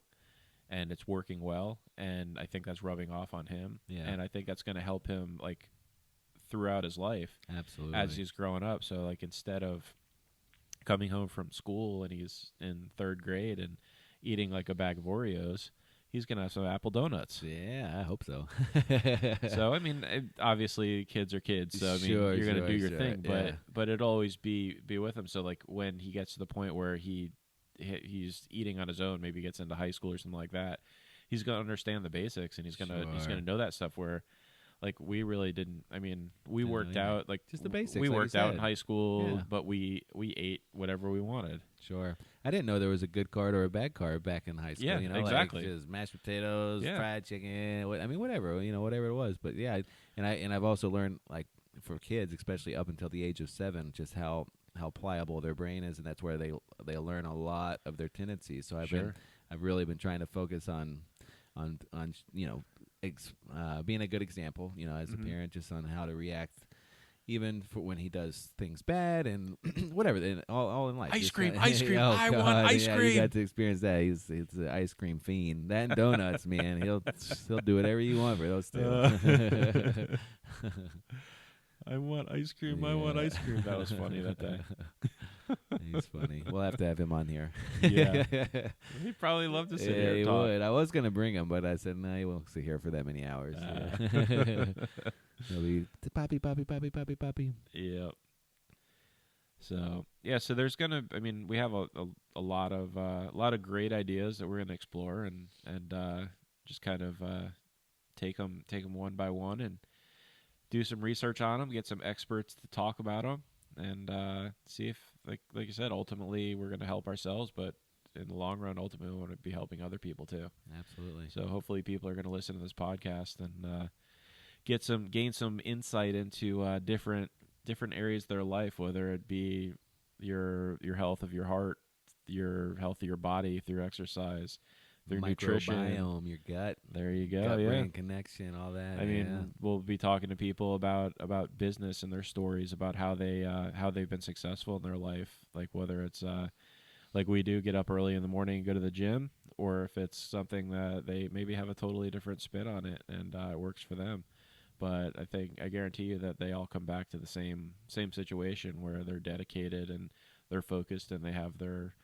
Speaker 1: and it's working well. And I think that's rubbing off on him.
Speaker 2: Yeah.
Speaker 1: And I think that's going to help him like throughout his life
Speaker 2: Absolutely.
Speaker 1: as he's growing up. So like instead of coming home from school and he's in 3rd grade and eating like a bag of Oreos, he's gonna have some apple donuts.
Speaker 2: Yeah, I hope so.
Speaker 1: So I mean, obviously kids are kids. So I mean,
Speaker 2: Sure,
Speaker 1: you're gonna do your
Speaker 2: sure,
Speaker 1: thing,
Speaker 2: yeah.
Speaker 1: but it'll always be with him. So like when he gets to the point where he's eating on his own, maybe gets into high school or something like that, he's gonna understand the basics and he's
Speaker 2: Sure.
Speaker 1: gonna know that stuff where. Like we really didn't. I mean, we worked out like
Speaker 2: just the basics.
Speaker 1: We
Speaker 2: like
Speaker 1: worked
Speaker 2: you
Speaker 1: out in
Speaker 2: said.
Speaker 1: high school,
Speaker 2: Yeah.
Speaker 1: but we ate whatever we wanted.
Speaker 2: Sure. I didn't know there was a good card or a bad card back in high school.
Speaker 1: Yeah, exactly.
Speaker 2: Like just mashed potatoes,
Speaker 1: Yeah.
Speaker 2: fried chicken. I mean, whatever. Whatever it was. But yeah, I've also learned like for kids, especially up until the age of 7, just how pliable their brain is, and that's where they learn a lot of their tendencies. So I've really been trying to focus on being a good example, as a parent, just on how to react, even for when he does things bad and whatever. And all in life.
Speaker 1: Ice
Speaker 2: Just
Speaker 1: cream,
Speaker 2: kinda-
Speaker 1: ice cream.
Speaker 2: Oh,
Speaker 1: I want
Speaker 2: God,
Speaker 1: ice
Speaker 2: yeah,
Speaker 1: cream.
Speaker 2: You got to experience that. He's an ice cream fiend. That and donuts, man. He'll do whatever you want for those two.
Speaker 1: I want ice cream. I want ice cream. That was funny that day.
Speaker 2: He's funny. We'll have to have him on here.
Speaker 1: Yeah. He'd probably love to sit here
Speaker 2: he
Speaker 1: and talk.
Speaker 2: would. I was gonna bring him, but I said no. He won't sit here for that many hours. He'll be poppy.
Speaker 1: Yep. So yeah, so there's gonna. I mean, we have a lot of great ideas that we're gonna explore and just kind of take them one by one and do some research on them, get some experts to talk about them, and see if, like you said, ultimately we're going to help ourselves, but in the long run, ultimately we want to be helping other people too.
Speaker 2: Absolutely.
Speaker 1: So hopefully people are going to listen to this podcast and gain some insight into different areas of their life, whether it be your health of your heart, your health of your body through exercise, through nutrition,
Speaker 2: microbiome, your gut.
Speaker 1: There you go.
Speaker 2: Gut
Speaker 1: Yeah.
Speaker 2: brain connection, all that.
Speaker 1: I mean, we'll be talking to people about business and their stories, about how they've been successful in their life, like whether it's like we do, get up early in the morning and go to the gym, or if it's something that they maybe have a totally different spin on it and it works for them. But I guarantee you that they all come back to the same situation where they're dedicated and they're focused and they have their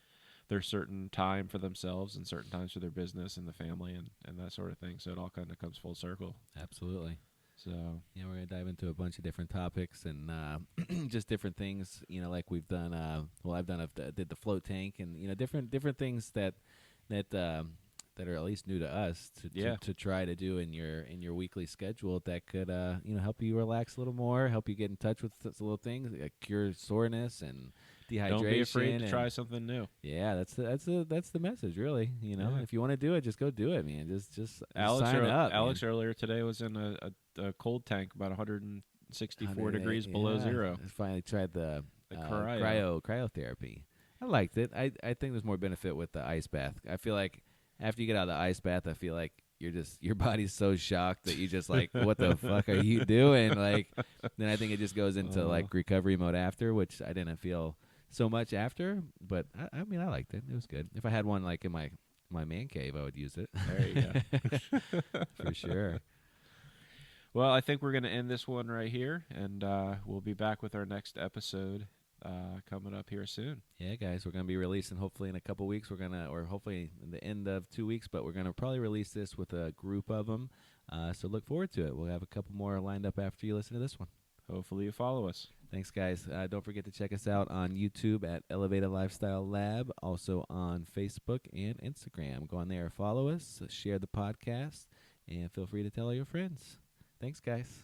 Speaker 1: certain time for themselves and certain times for their business and the family and that sort of thing. So it all kind of comes full circle.
Speaker 2: Absolutely.
Speaker 1: So
Speaker 2: yeah, we're gonna dive into a bunch of different topics and just different things. Like we've done. I've done. Did the float tank and different things that are at least new to us to try to do in your weekly schedule that could help you relax a little more, help you get in touch with little things, like cure soreness and dehydration.
Speaker 1: Don't be afraid to try something new.
Speaker 2: Yeah, that's the message, really. If you want to do it, just go do it, man. Just sign up.
Speaker 1: Alex earlier today was in a cold tank about 164 degrees below zero.
Speaker 2: I finally tried the
Speaker 1: cryo.
Speaker 2: cryotherapy. I liked it. I think there's more benefit with the ice bath. I feel like after you get out of the ice bath, I feel like your body's so shocked that you just like, what the fuck are you doing? Like, then I think it just goes into like recovery mode after, which I didn't feel so much after. But I mean, I liked it. It was good. If I had one like in my man cave, I would use it.
Speaker 1: There you go.
Speaker 2: For sure.
Speaker 1: Well, I think we're going to end this one right here, and we'll be back with our next episode coming up here soon.
Speaker 2: Yeah, guys, we're going to be releasing hopefully in a couple weeks. Or hopefully in the end of 2 weeks, but we're going to probably release this with a group of them. So look forward to it. We'll have a couple more lined up after you listen to this one.
Speaker 1: Hopefully you follow us.
Speaker 2: Thanks, guys. Don't forget to check us out on YouTube at Elevated Lifestyle Lab, also on Facebook and Instagram. Go on there, follow us, share the podcast, and feel free to tell all your friends. Thanks, guys.